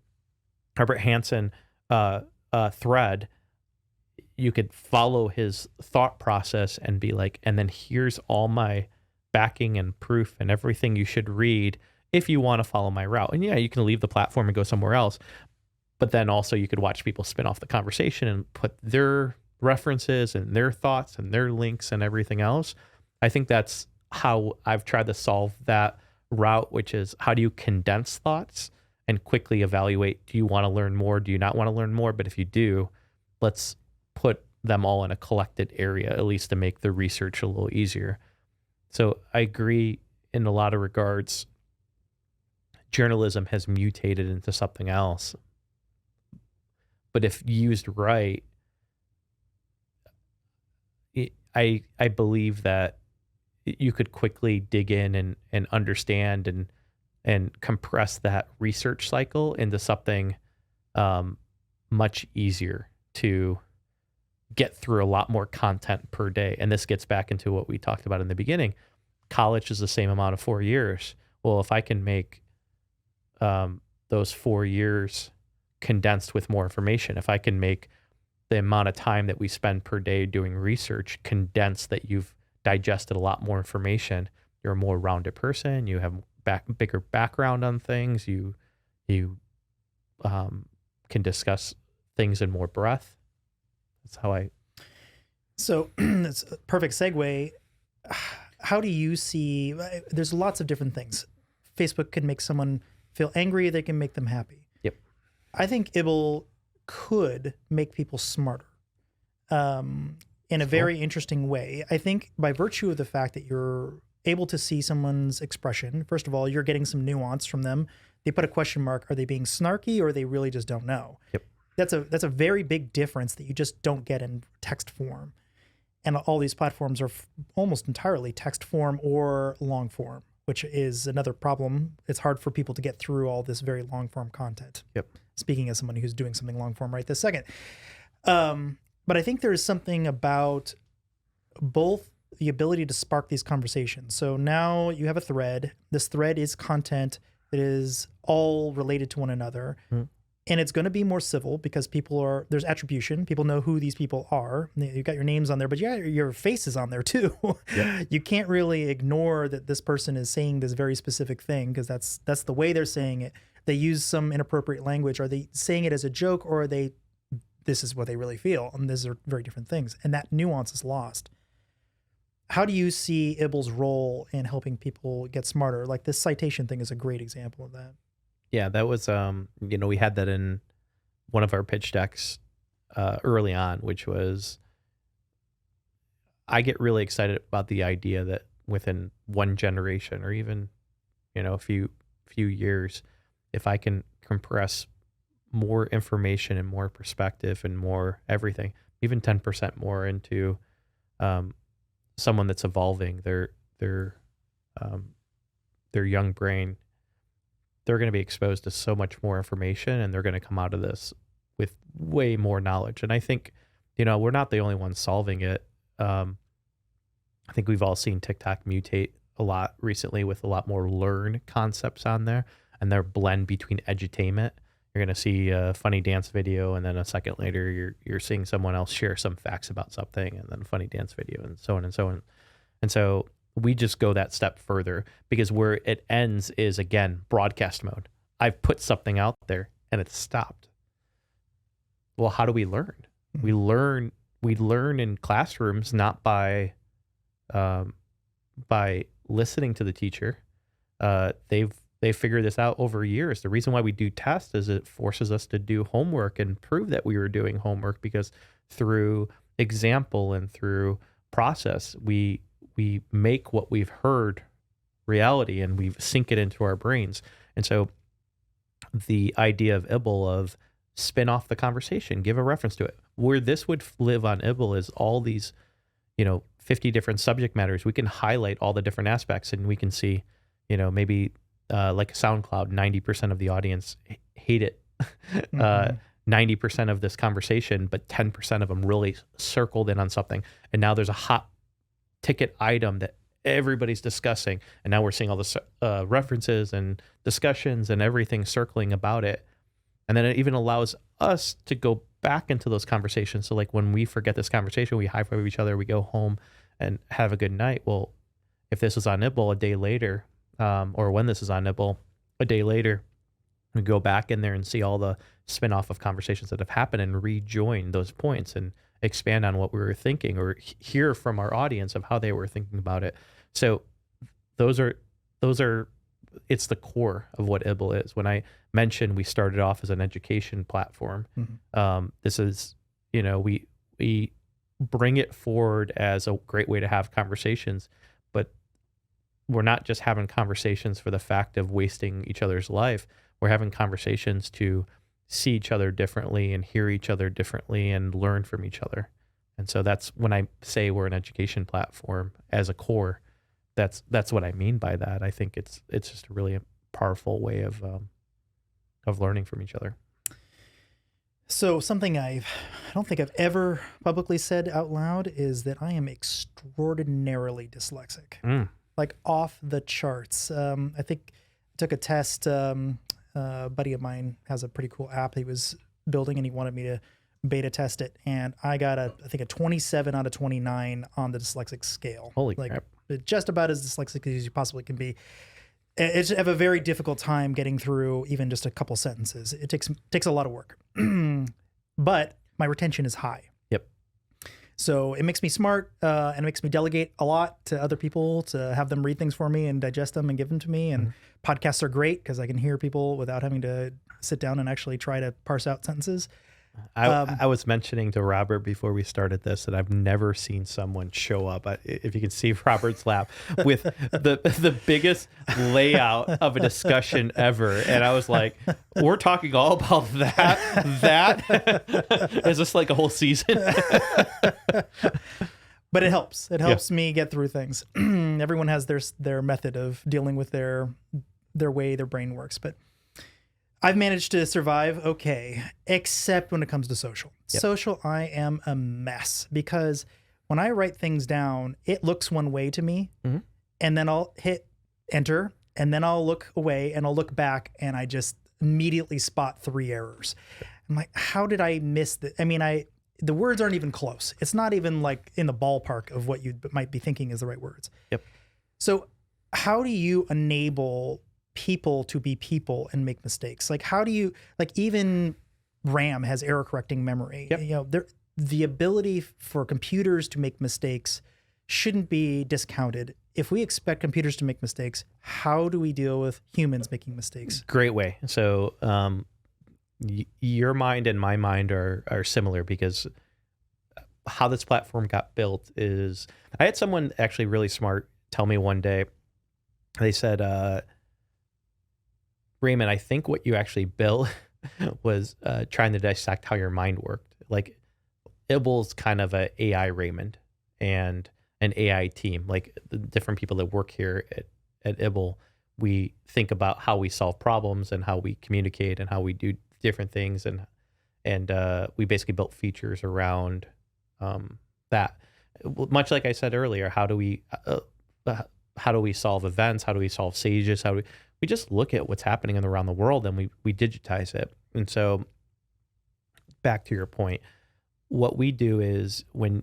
Hansen thread, you could follow his thought process and be like, and then here's all my backing and proof and everything you should read if you want to follow my route. And yeah, you can leave the platform and go somewhere else. But then also you could watch people spin off the conversation and put their references and their thoughts and their links and everything else. I think that's how I've tried to solve that route, which is, how do you condense thoughts and quickly evaluate, do you want to learn more? Do you not want to learn more? But if you do, let's put them all in a collected area, at least to make the research a little easier. So I agree in a lot of regards, journalism has mutated into something else. But if used right, I believe that you could quickly dig in and understand and compress that research cycle into something much easier to get through a lot more content per day. And this gets back into what we talked about in the beginning. College is the same amount of 4 years. Well, if I can make those 4 years condensed with more information. If I can make the amount of time that we spend per day doing research condensed, that you've digested a lot more information, you're a more rounded person, you have bigger background on things, you can discuss things in more breadth. That's how I... So that's a perfect segue. How do you see, there's lots of different things. Facebook can make someone feel angry, they can make them happy. Yep. I think Ibble could make people smarter in a very interesting way. I think by virtue of the fact that you're able to see someone's expression, first of all, you're getting some nuance from them. They put a question mark. Are they being snarky, or they really just don't know? Yep. That's a very big difference that you just don't get in text form. And all these platforms are almost entirely text form or long form, which is another problem. It's hard for people to get through all this very long form content. Yep. Speaking as someone who's doing something long form right this second. But I think there's something about both the ability to spark these conversations. So now you have a thread. This thread is content that is all related to one another. And it's going to be more civil because there's attribution. People know who these people are. You've got your names on there, but your face is on there too. Yep. You can't really ignore that this person is saying this very specific thing, because that's the way they're saying it. They use some inappropriate language. Are they saying it as a joke, or are this is what they really feel? And these are very different things. And that nuance is lost. How do you see Ibble's role in helping people get smarter? Like this citation thing is a great example of that. Yeah, that was, we had that in one of our pitch decks early on, which was, I get really excited about the idea that within one generation, or even, a few years, if I can compress more information and more perspective and more everything, even 10% more into someone that's evolving their young brain, they're going to be exposed to so much more information, and they're going to come out of this with way more knowledge. And I think, we're not the only ones solving it. I think we've all seen TikTok mutate a lot recently with a lot more learn concepts on there, and their blend between edutainment. You're going to see a funny dance video, and then a second later, you're seeing someone else share some facts about something, and then a funny dance video, and so on and so on. And so we just go that step further, because where it ends is, again, broadcast mode. I've put something out there and it's stopped. Well, how do we learn? We learn in classrooms, not by listening to the teacher. They've figured this out over years. The reason why we do tests is it forces us to do homework and prove that we were doing homework, because through example and through process, we make what we've heard reality, and we sink it into our brains. And so the idea of Ibble, of spin off the conversation, give a reference to it. Where this would live on Ibble is all these, 50 different subject matters. We can highlight all the different aspects, and we can see, maybe like SoundCloud, 90% of the audience hate it. 90% of this conversation, but 10% of them really circled in on something. And now there's a hot ticket item that everybody's discussing, and now we're seeing all the references and discussions and everything circling about it. And then it even allows us to go back into those conversations. So like when we forget this conversation, we high five each other, we go home and have a good night. Well, if this is on Ibble a day later, or when this is on Ibble a day later, we go back in there and see all the spin-off of conversations that have happened, and rejoin those points and expand on what we were thinking, or hear from our audience of how they were thinking about it. So those are it's the core of what Ibble is. When I mentioned we started off as an education platform, this is, we bring it forward as a great way to have conversations, but we're not just having conversations for the fact of wasting each other's life. We're having conversations to see each other differently and hear each other differently and learn from each other. And so that's when I say we're an education platform as a core, that's what I mean by that. I think it's just a really powerful way of learning from each other. So something I don't think I've ever publicly said out loud is that I am extraordinarily dyslexic, like off the charts. I think I took a test A buddy of mine has a pretty cool app he was building, and he wanted me to beta test it. And I got I think a 27 out of 29 on the dyslexic scale. Holy like crap. just about as dyslexic as you possibly can be. It's have a very difficult time getting through even just a couple sentences. It takes a lot of work, but my retention is high. Yep. So it makes me smart, and it makes me delegate a lot to other people to have them read things for me and digest them and give them to me. And podcasts are great because I can hear people without having to sit down and actually try to parse out sentences. I was mentioning to Robert before we started this that I've never seen someone show up. If you can see Robert's lap with the biggest layout of a discussion ever, and I was like, "We're talking all about that. Is this like a whole season?" But it helps. It helps me get through things. Everyone has their method of dealing with their way their brain works, but I've managed to survive okay, except when it comes to social. Yep. Social, I am a mess because when I write things down, it looks one way to me, and then I'll hit enter, and then I'll look away, and I'll look back, and I just immediately spot 3 errors. I'm like, how did I miss that? I mean, the words aren't even close. It's not even like in the ballpark of what you might be thinking is the right words. Yep. So how do you enable people to be people and make mistakes? Like, how do you, like, even RAM has error correcting memory. Yep. You know, the ability for computers to make mistakes shouldn't be discounted. If we expect computers to make mistakes, how do we deal with humans making mistakes? Great way. So your mind and my mind are similar because how this platform got built is, I had someone actually really smart tell me one day, they said, Raymond, I think what you actually built was trying to dissect how your mind worked. Like Ibble's kind of a AI Raymond and an AI team. Like the different people that work here at Ibble, we think about how we solve problems and how we communicate and how we do different things. And we basically built features around that. Much like I said earlier, how do we solve events? How do we solve sages? We just look at what's happening around the world and we digitize it. And so back to your point, what we do is when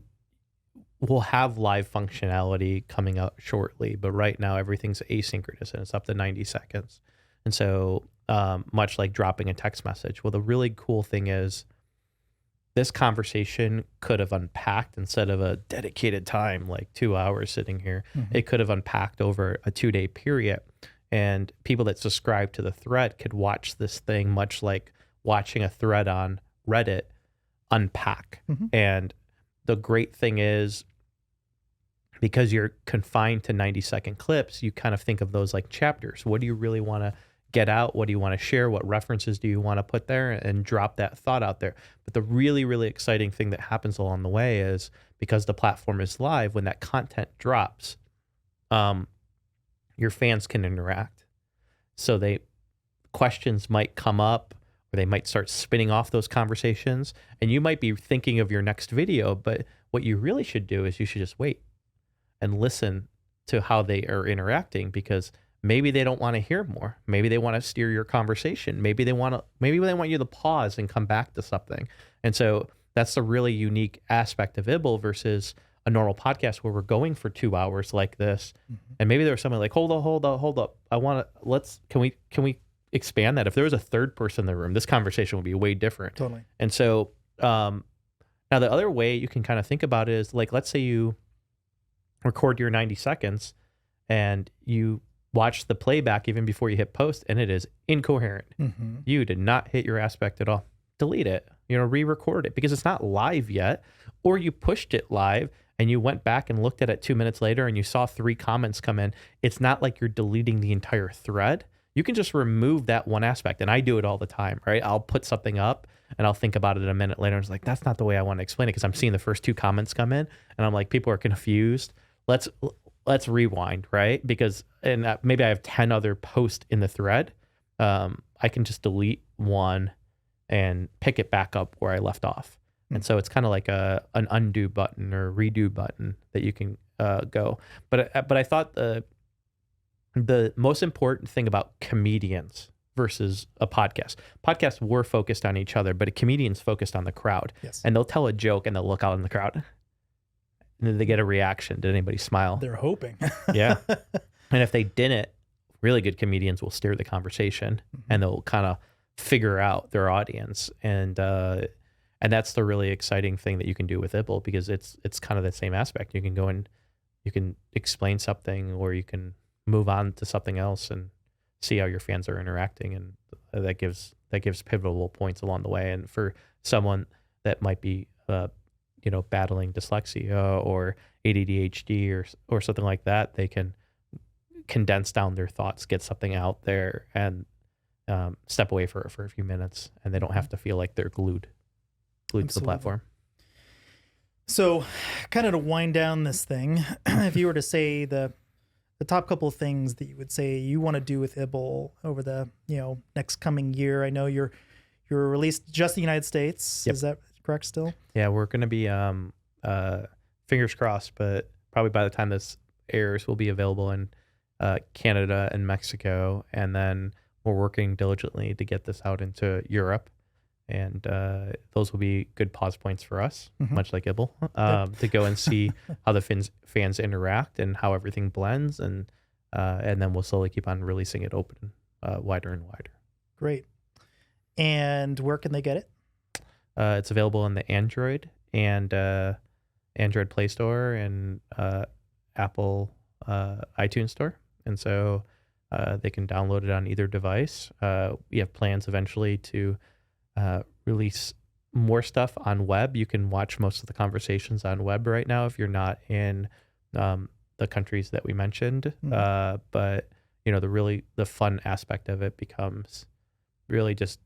we'll have live functionality coming up shortly, but right now everything's asynchronous and it's up to 90 seconds. And so much like dropping a text message. Well, the really cool thing is this conversation could have unpacked instead of a dedicated time, like 2 hours sitting here. It could have unpacked over a 2-day period. And people that subscribe to the thread could watch this thing much like watching a thread on Reddit unpack. And the great thing is, because you're confined to 90-second clips, you kind of think of those like chapters. What do you really want to get out? What do you want to share? What references do you want to put there and drop that thought out there? But the really, really exciting thing that happens along the way is because the platform is live, when that content drops, your fans can interact. So questions might come up, or they might start spinning off those conversations, and you might be thinking of your next video, but what you really should do is you should just wait and listen to how they are interacting, because maybe they don't want to hear more. Maybe they want to steer your conversation. Maybe they want you to pause and come back to something. And so that's the really unique aspect of Ibble versus a normal podcast where we're going for 2 hours like this. And maybe there was something like, hold up. Can we expand that? If there was a third person in the room, this conversation would be way different. Totally. And so now the other way you can kind of think about it is, like, let's say you record your 90 seconds and you watch the playback even before you hit post and it is incoherent. You did not hit your aspect at all. Delete it, re-record it, because it's not live yet. Or you pushed it live and you went back and looked at it 2 minutes later and you saw 3 comments come in. It's not like you're deleting the entire thread. You can just remove that one aspect. And I do it all the time, right? I'll put something up and I'll think about it a minute later. And it's like, that's not the way I want to explain it, because I'm seeing the first 2 comments come in and I'm like, people are confused. Let's rewind, right? Because maybe I have 10 other posts in the thread. I can just delete one and pick it back up where I left off. And so it's kind of like an undo button or redo button that you can go. But I thought the most important thing about comedians versus a podcast. Podcasts were focused on each other, but a comedian's focused on the crowd. Yes. And they'll tell a joke and they'll look out in the crowd. And then they get a reaction. Did anybody smile? They're hoping. Yeah. And if they didn't, really good comedians will steer the conversation and they'll kind of figure out their audience. And that's the really exciting thing that you can do with Ibble, because it's kind of the same aspect. You can go and you can explain something, or you can move on to something else and see how your fans are interacting, and that gives pivotal points along the way. And for someone that might be battling dyslexia or ADHD or something like that, they can condense down their thoughts, get something out there, and step away for a few minutes, and they don't have to feel like they're glued to the platform. So, kind of to wind down this thing, if you were to say the top couple of things that you would say you want to do with Ibble over the next coming year. I know you're released just the United States. Yep. Is that correct still? Yeah, we're going to be fingers crossed, but probably by the time this airs, we'll be available in Canada and Mexico, and then we're working diligently to get this out into Europe. And those will be good pause points for us, much like Ibble, to go and see how the fans interact and how everything blends, and then we'll slowly keep on releasing it open wider and wider. Great. And where can they get it? It's available in the Android and Android Play Store and Apple iTunes Store, and so they can download it on either device. We have plans eventually to release more stuff on web. You can watch most of the conversations on web right now if you're not in the countries that we mentioned. But the fun aspect of it becomes really just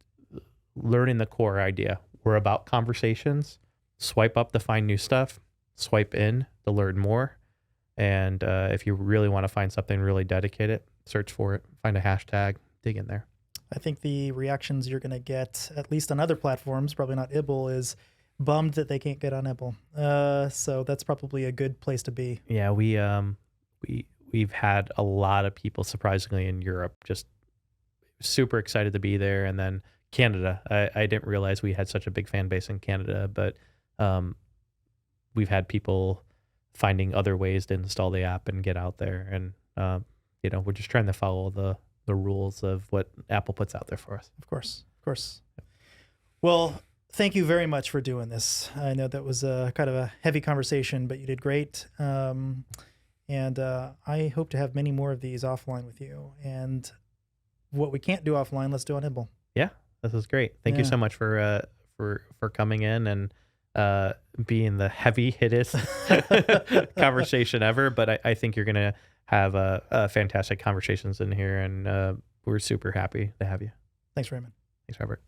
learning the core idea. We're about conversations. Swipe up to find new stuff. Swipe in to learn more. And if you really want to find something really dedicated, search for it. Find a hashtag. Dig in there. I think the reactions you're going to get, at least on other platforms, probably not Ibble, is bummed that they can't get on Ibble. So that's probably a good place to be. Yeah, we've had a lot of people, surprisingly, in Europe, just super excited to be there. And then Canada, I didn't realize we had such a big fan base in Canada, but we've had people finding other ways to install the app and get out there. And we're just trying to follow the rules of what Apple puts out there for us. Of course. Well, thank you very much for doing this. I know that was a kind of a heavy conversation, but you did great. And I hope to have many more of these offline with you. And what we can't do offline, let's do on Ibble. Yeah, this is great. Thank you so much for coming in and being the heavy hittest conversation ever. But I think you're going to have fantastic conversations in here, and we're super happy to have you. Thanks, Raymond. Thanks, Robert.